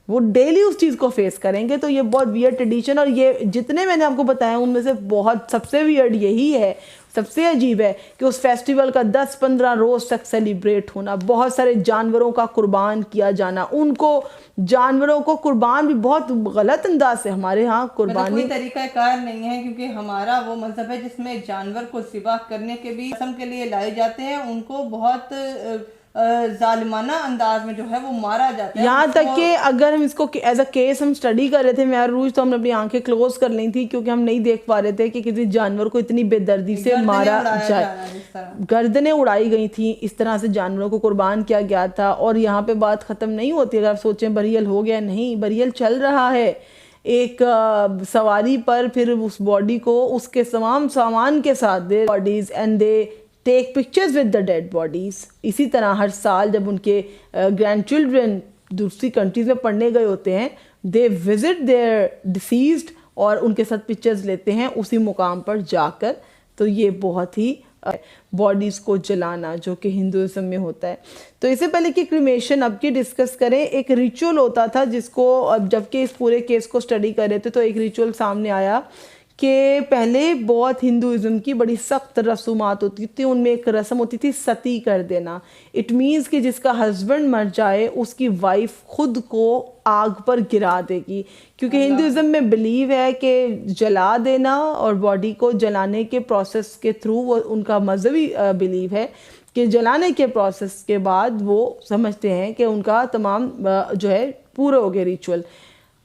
وہ ڈیلی اس چیز کو فیس کریں گے. تو یہ بہت ویئرڈ ٹریڈیشن, اور یہ جتنے میں نے آپ کو بتایا ان میں سے بہت سب سے ویئرڈ یہی ہے, سب سے عجیب ہے کہ اس فیسٹیول کا 10-15 روز تک سیلیبریٹ ہونا, بہت سارے جانوروں کا قربان کیا جانا. ان کو جانوروں کو قربان بھی بہت غلط انداز سے, ہمارے ہاں قربانی کوئی طریقہ کار نہیں ہے, کیونکہ ہمارا وہ مذہب ہے جس میں جانور کو ذبح کرنے کے بھی قسم کے لیے لائے جاتے ہیں, ان کو بہت ظالمانہ انداز میں جو ہے وہ مارا جاتا ہے. یہاں تک کہ اگر ہم اس کو ایز اے کیس ہم اسٹڈی کر رہے تھے میں روز, تو ہم نے اپنی آنکھیں کلوز کر لی تھی کیونکہ ہم نہیں دیکھ پا رہے تھے کہ کسی جانور کو اتنی بے دردی سے مارا جائے. گردنیں اڑائی گئی تھیں, اس طرح سے جانوروں کو قربان کیا گیا تھا. اور یہاں پہ بات ختم نہیں ہوتی. اگر آپ سوچیں بریل ہو گیا, نہیں, بریل چل رہا ہے. ایک سواری پر پھر اس باڈی کو اس کے تمام سامان کے ساتھ the bodies and they take pictures with the dead bodies. اسی طرح ہر سال جب ان کے گرینڈ چلڈرن دوسری کنٹریز میں پڑھنے گئے ہوتے ہیں, دے وزٹ دیئر ڈیسیزڈ اور ان کے ساتھ پکچرز لیتے ہیں اسی مقام پر جا کر. تو یہ بہت ہی باڈیز کو جلانا جو کہ ہندوازم میں ہوتا ہے. تو اس سے پہلے کہ کریمیشن اب کی ڈسکس کریں, ایک ریچول ہوتا تھا جس کو جب کہ اس پورے کیس کو اسٹڈی کر رہے تھے تو ایک ریچول سامنے آیا کہ پہلے بہت ہندوازم کی بڑی سخت رسومات ہوتی تھی. ان میں ایک رسم ہوتی تھی ستی کر دینا. اٹ مینس کہ جس کا ہسبینڈ مر جائے اس کی وائف خود کو آگ پر گرا دے گی, کیونکہ ہندوازم میں بلیو ہے کہ جلا دینا اور باڈی کو جلانے کے پروسیس کے تھرو, وہ ان کا مذہبی بلیو ہے کہ جلانے کے پروسیس کے بعد وہ سمجھتے ہیں کہ ان کا تمام جو ہے پورا ہو گیا ریچول.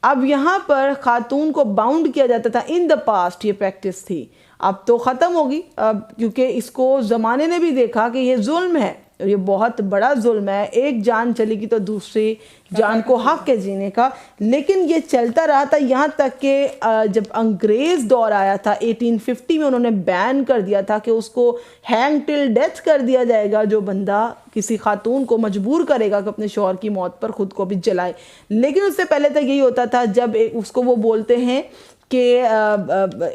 اب یہاں پر خاتون کو باؤنڈ کیا جاتا تھا, ان دا پاسٹ یہ پریکٹس تھی, اب تو ختم ہوگی اب, کیونکہ اس کو زمانے نے بھی دیکھا کہ یہ ظلم ہے, یہ بہت بڑا ظلم ہے, ایک جان چلے گی تو دوسری جان کو حق ہے جینے کا. لیکن یہ چلتا رہا تھا یہاں تک کہ جب انگریز دور آیا تھا 1850 میں, انہوں نے بین کر دیا تھا کہ اس کو ہینگ ٹل ڈیتھ کر دیا جائے گا جو بندہ کسی خاتون کو مجبور کرے گا کہ اپنے شوہر کی موت پر خود کو بھی جلائے. لیکن اس سے پہلے تک یہی ہوتا تھا, جب اس کو وہ بولتے ہیں کہ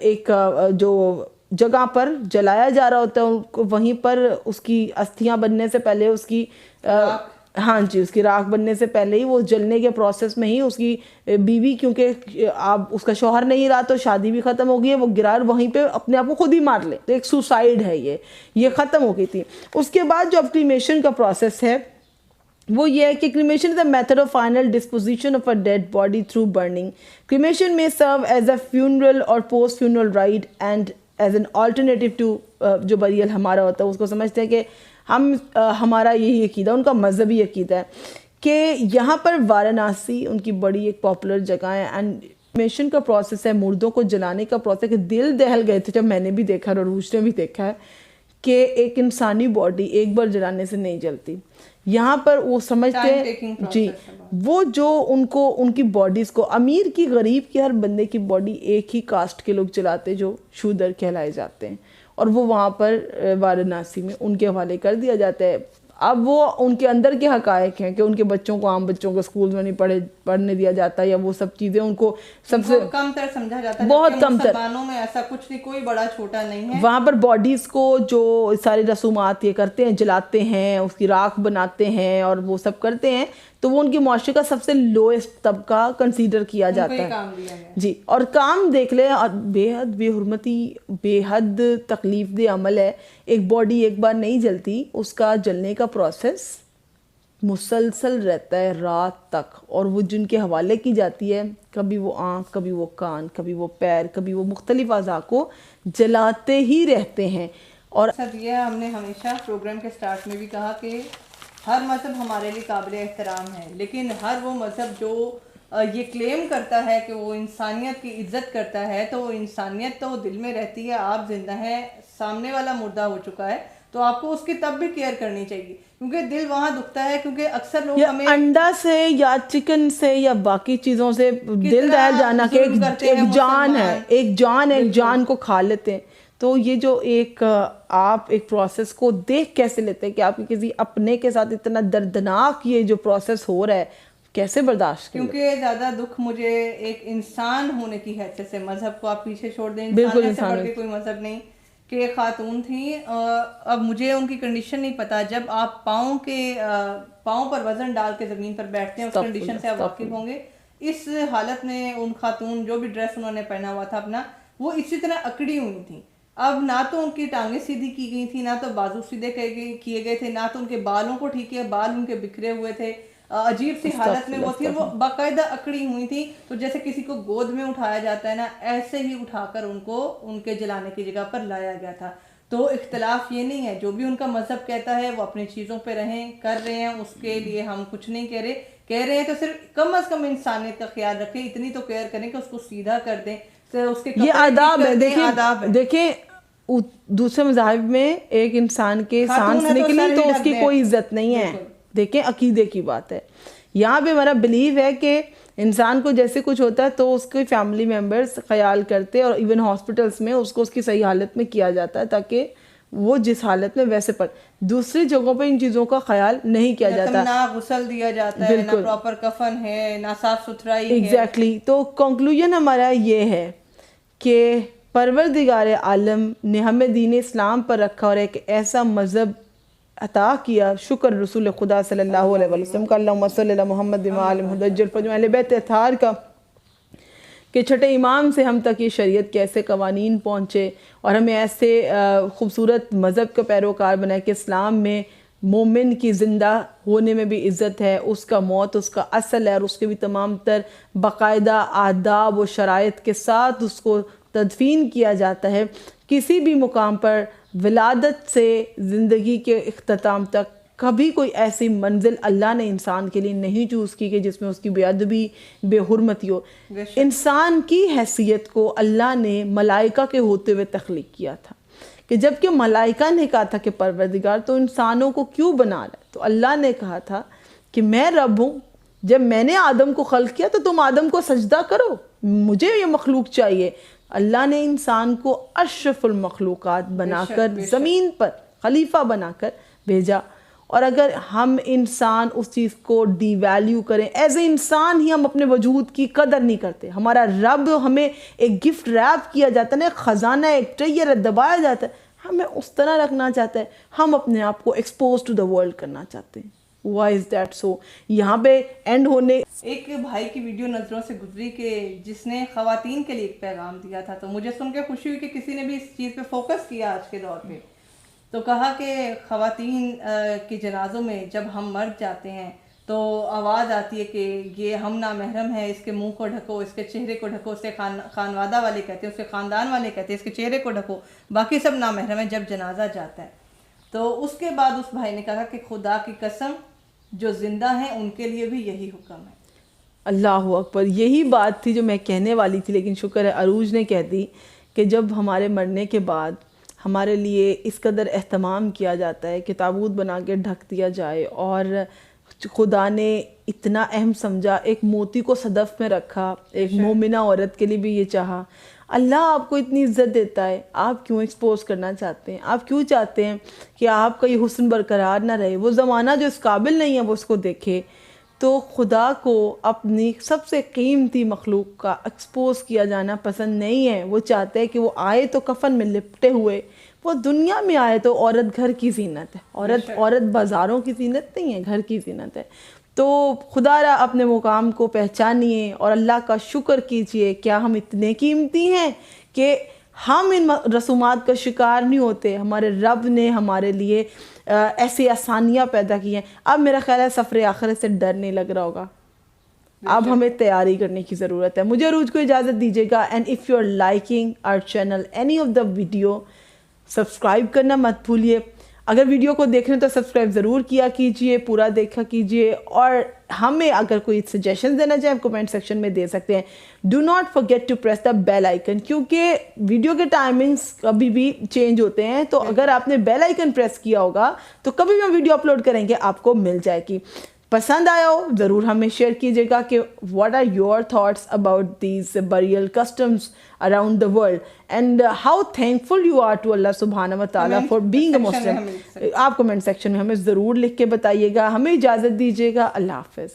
ایک جو جگہ پر جلایا جا رہا ہوتا ہے وہیں پر اس کی استھیاں بننے سے پہلے اس کی ہاں جی اس کی راکھ بننے سے پہلے ہی وہ جلنے کے پروسیس میں ہی اس کی بیوی, کیونکہ اب اس کا شوہر نہیں رہا تو شادی بھی ختم ہو گئی ہے, وہ گرار وہیں پہ اپنے آپ کو خود ہی مار لے, تو ایک سوسائڈ ہے یہ ختم ہو گئی تھی. اس کے بعد جو اب کریمیشن کا پروسیس ہے وہ یہ ہے کہ cremation is a method of final disposition of a dead body through burning. Cremation میں سرو ایز اے فیونرل اور post funeral rite and as an alternative to جو بریل ہمارا ہوتا ہے. اس کو سمجھتے ہیں کہ ہمارا یہی عقیدہ, ان کا مذہبی عقیدہ ہے کہ یہاں پر وارانسی ان کی بڑی ایک پاپولر جگہ ہے. اینڈ کریمیشن کا پروسیس ہے, مردوں کو جلانے کا پروسیس, کہ دل دہل گئے تھے جب میں نے بھی دیکھا اور عروج نے بھی دیکھا ہے کہ ایک انسانی باڈی ایک بار جلانے سے نہیں جلتی. یہاں پر وہ سمجھتے ہیں جی وہ جو ان کی باڈیز کو, امیر کی غریب کی ہر بندے کی باڈی ایک ہی کاسٹ کے لوگ جلاتے جو شودر کہلائے جاتے ہیں, اور وہ وہاں پر وارانسی میں ان کے حوالے کر دیا جاتا ہے. اب وہ ان کے اندر کے حقائق ہیں کہ ان کے بچوں کو, عام بچوں کو اسکول میں نہیں پڑھنے دیا جاتا, یا وہ سب چیزیں ان کو سب سے کم تر سمجھا جاتا ہے, بہت کم تر. مسلمانوں میں ایسا کچھ نہیں, کوئی بڑا چھوٹا نہیں ہے. وہاں پر باڈیز کو جو ساری رسومات یہ کرتے ہیں, جلاتے ہیں, اس کی راکھ بناتے ہیں اور وہ سب کرتے ہیں, تو وہ ان کی معاشرے کا سب سے لوئسٹ طبقہ کنسیڈر کیا جاتا ہے جی. اور کام دیکھ لیں, اور بے حد بے حرمتی, بے حد تکلیف دہ عمل ہے. ایک باڈی ایک بار نہیں جلتی, اس کا جلنے کا پروسیس مسلسل رہتا ہے رات تک, اور وہ جن کے حوالے کی جاتی ہے, کبھی وہ آنکھ, کبھی وہ کان, کبھی وہ پیر, کبھی وہ مختلف اعضاء کو جلاتے ہی رہتے ہیں. اور سب یہ ہم نے ہمیشہ پروگرام کے سٹارٹ میں بھی کہا کہ ہر مذہب ہمارے لیے قابل احترام ہے, لیکن ہر وہ مذہب جو یہ کلیم کرتا ہے کہ وہ انسانیت کی عزت کرتا ہے, تو وہ انسانیت تو دل میں رہتی ہے. آپ زندہ ہیں, سامنے والا مردہ ہو چکا ہے, تو آپ کو اس کی تب بھی کیئر کرنی چاہیے, کیونکہ دل وہاں دکھتا ہے. کیونکہ اکثر لوگ ہمیں انڈا سے یا چکن سے یا باقی چیزوں سے دل دہل جانا کہ ایک جان ہے, ایک جان کو کھا لیتے ہیں. تو یہ جو آپ ایک پروسیس کو دیکھ کیسے لیتے ہیں کہ آپ کی کسی اپنے کے ساتھ اتنا دردناک یہ جو پروسیس ہو رہا ہے, کیسے برداشت کریں؟ کیونکہ زیادہ دکھ مجھے ایک انسان ہونے کی حیثیت سے, مذہب کو آپ پیچھے چھوڑ دیں, انسانیت سے بڑھ کے کوئی مذہب نہیں, کہ ایک خاتون تھیں. اب مجھے ان کی کنڈیشن نہیں پتا, جب آپ پاؤں پر وزن ڈال کے زمین پر بیٹھتے ہیں, اس کنڈیشن سے آپ واقف ہوں گے. اس حالت میں ان خاتون جو بھی ڈریس انہوں نے پہنا ہوا تھا اپنا, وہ اسی طرح اکڑی ہوئی تھیں. اب نہ تو ان کی ٹانگیں سیدھی کی گئی تھی, نہ تو بازو سیدھے کیے گئے تھے, نہ تو ان کے بالوں کو ٹھیک کیا, بال ان کے بکھرے ہوئے تھے, عجیب سی حالت میں وہ تھی, وہ باقاعدہ اکڑی ہوئی تھی. تو جیسے کسی کو گود میں اٹھایا جاتا ہے نا, ایسے ہی اٹھا کر ان کو ان کے جلانے کی جگہ پر لایا گیا تھا. تو اختلاف یہ نہیں ہے, جو بھی ان کا مذہب کہتا ہے وہ اپنی چیزوں پہ رہیں, کر رہے ہیں, اس کے لیے ہم کچھ نہیں کہہ رہے ہیں. تو صرف کم از کم انسانیت کا خیال رکھیں, اتنی تو کیئر کریں کہ اس کو سیدھا کر دیں, اس کے یہ آداب ہے. دیکھیں دوسرے مذاہب میں ایک انسان کے سانس نکلی تو اس کی کوئی عزت نہیں ہے. دیکھیں عقیدے کی بات ہے. یہاں پہ ہمارا بلیو ہے کہ انسان کو جیسے کچھ ہوتا ہے تو اس کے فیملی ممبرس خیال کرتے, اور ایون ہاسپٹلس میں اس کو اس کی صحیح حالت میں کیا جاتا ہے تاکہ وہ جس حالت میں ویسے پڑھ. دوسری جگہوں پہ ان چیزوں کا خیال نہیں کیا جاتا, نہ غسل دیا جاتا ہے, نہ پراپر کفن ہے, نہ صاف ستھرائی ہے. ایگزیکٹلی. تو کنکلوژن ہمارا یہ ہے کہ پروردگار عالم نے ہمیں دین اسلام پر رکھا اور ایک ایسا مذہب عطا کیا. شکر رسول خدا صلی اللہ علیہ وسلم کا, اللہم صلی علی محمد و آل محمد اہل بیت اطہار کا, کہ چھٹے امام سے ہم تک یہ شریعت کے ایسے قوانین پہنچے اور ہمیں ایسے خوبصورت مذہب کا پیروکار بنائے کہ اسلام میں مومن کی زندہ ہونے میں بھی عزت ہے, اس کا موت اس کا اصل ہے, اور اس کے بھی تمام تر باقاعدہ آداب و شرائط کے ساتھ اس کو تدفین کیا جاتا ہے. کسی بھی مقام پر ولادت سے زندگی کے اختتام تک کبھی کوئی ایسی منزل اللہ نے انسان کے لیے نہیں چوز کی کہ جس میں اس کی بے ادبی, بے حرمتی ہو. انسان کی حیثیت کو اللہ نے ملائکہ کے ہوتے ہوئے تخلیق کیا تھا, کہ جب کہ ملائکہ نے کہا تھا کہ پروردگار تو انسانوں کو کیوں بنا رہا ہے, تو اللہ نے کہا تھا کہ میں رب ہوں, جب میں نے آدم کو خلق کیا تو تم آدم کو سجدہ کرو, مجھے یہ مخلوق چاہیے. اللہ نے انسان کو اشرف المخلوقات بنا کر زمین پر خلیفہ بنا کر بھیجا, اور اگر ہم انسان اس چیز کو ڈی ویلیو کریں, ایز اے انسان ہی ہم اپنے وجود کی قدر نہیں کرتے. ہمارا رب ہمیں ایک گفٹ ریپ کیا جاتا ہے نا, ایک خزانہ, ایک ٹریئر دبایا جاتا ہے, ہمیں اس طرح رکھنا چاہتا ہے. ہم اپنے آپ کو ایکسپوز ٹو دا ورلڈ کرنا چاہتے ہیں. Why is that so? یہاں پہ اینڈ ہونے ایک بھائی کی ویڈیو نظروں سے گزری کہ جس نے خواتین کے لیے ایک پیغام دیا تھا, تو مجھے سن کے خوشی ہوئی کہ کسی نے بھی اس چیز پہ فوکس کیا آج کے دور پہ. تو کہا کہ خواتین کے جنازوں میں جب ہم مر جاتے ہیں تو آواز آتی ہے کہ یہ ہم نامحرم ہے, اس کے منہ کو ڈھکو, اس کے چہرے کو ڈھکو. اس کے خانوادہ والے کہتے ہیں, اس کے خاندان والے کہتے ہیں اس کے چہرے کو ڈھکو, باقی سب نامحرم ہیں جب جنازہ جاتا ہے. تو اس کے بعد اس بھائی نے کہا کہ خدا کی قسم جو زندہ ہیں ان کے لیے بھی یہی حکم ہے. اللہ اکبر. یہی بات تھی جو میں کہنے والی تھی, لیکن شکر ہے عروج نے کہہ دی کہ جب ہمارے مرنے کے بعد ہمارے لیے اس قدر اہتمام کیا جاتا ہے کہ تابوت بنا کے ڈھک دیا جائے, اور خدا نے اتنا اہم سمجھا, ایک موتی کو صدف میں رکھا, ایک مومنہ عورت کے لیے بھی یہ چاہا. اللہ آپ کو اتنی عزت دیتا ہے, آپ کیوں ایکسپوز کرنا چاہتے ہیں؟ آپ کیوں چاہتے ہیں کہ آپ کا یہ حسن برقرار نہ رہے, وہ زمانہ جو اس قابل نہیں ہے وہ اس کو دیکھے؟ تو خدا کو اپنی سب سے قیمتی مخلوق کا ایکسپوز کیا جانا پسند نہیں ہے. وہ چاہتے ہیں کہ وہ آئے تو کفن میں لپٹے ہوئے, وہ دنیا میں آئے تو عورت گھر کی زینت ہے, عورت بازاروں کی زینت نہیں ہے, گھر کی زینت ہے. تو خدا را اپنے مقام کو پہچانیے اور اللہ کا شکر کیجئے. کیا ہم اتنے قیمتی ہیں کہ ہم ان رسومات کا شکار نہیں ہوتے؟ ہمارے رب نے ہمارے لیے ایسی آسانیاں پیدا کی ہیں. اب میرا خیال ہے سفر آخرت سے ڈر نہیں لگ رہا ہوگا, اب ہمیں تیاری کرنے کی ضرورت ہے. مجھے عروج کو اجازت دیجیے گا. And if you are liking our channel any of the video, subscribe کرنا مت بھولیے. اگر ویڈیو کو دیکھ رہے ہیں تو سبسکرائب ضرور کیا کیجئے, پورا دیکھا کیجئے, اور ہمیں اگر کوئی سجیشن دینا چاہیں کمنٹ سیکشن میں دے سکتے ہیں. Do not forget to press the bell icon, کیونکہ ویڈیو کے ٹائمنگز کبھی بھی چینج ہوتے ہیں, تو اگر آپ نے بیل آئیکن پریس کیا ہوگا تو کبھی بھی ہم ویڈیو اپلوڈ کریں گے آپ کو مل جائے گی. پسند آیا ہو ضرور ہمیں شیئر کیجیے گا کہ what are your thoughts about these burial customs around the world, and how thankful you are to اللہ سبحانہ و تعالیٰ فار بینگ اے مسلم. آپ کمنٹ سیکشن میں ہمیں ضرور لکھ کے بتائیے گا. ہمیں اجازت دیجیے گا. اللہ حافظ.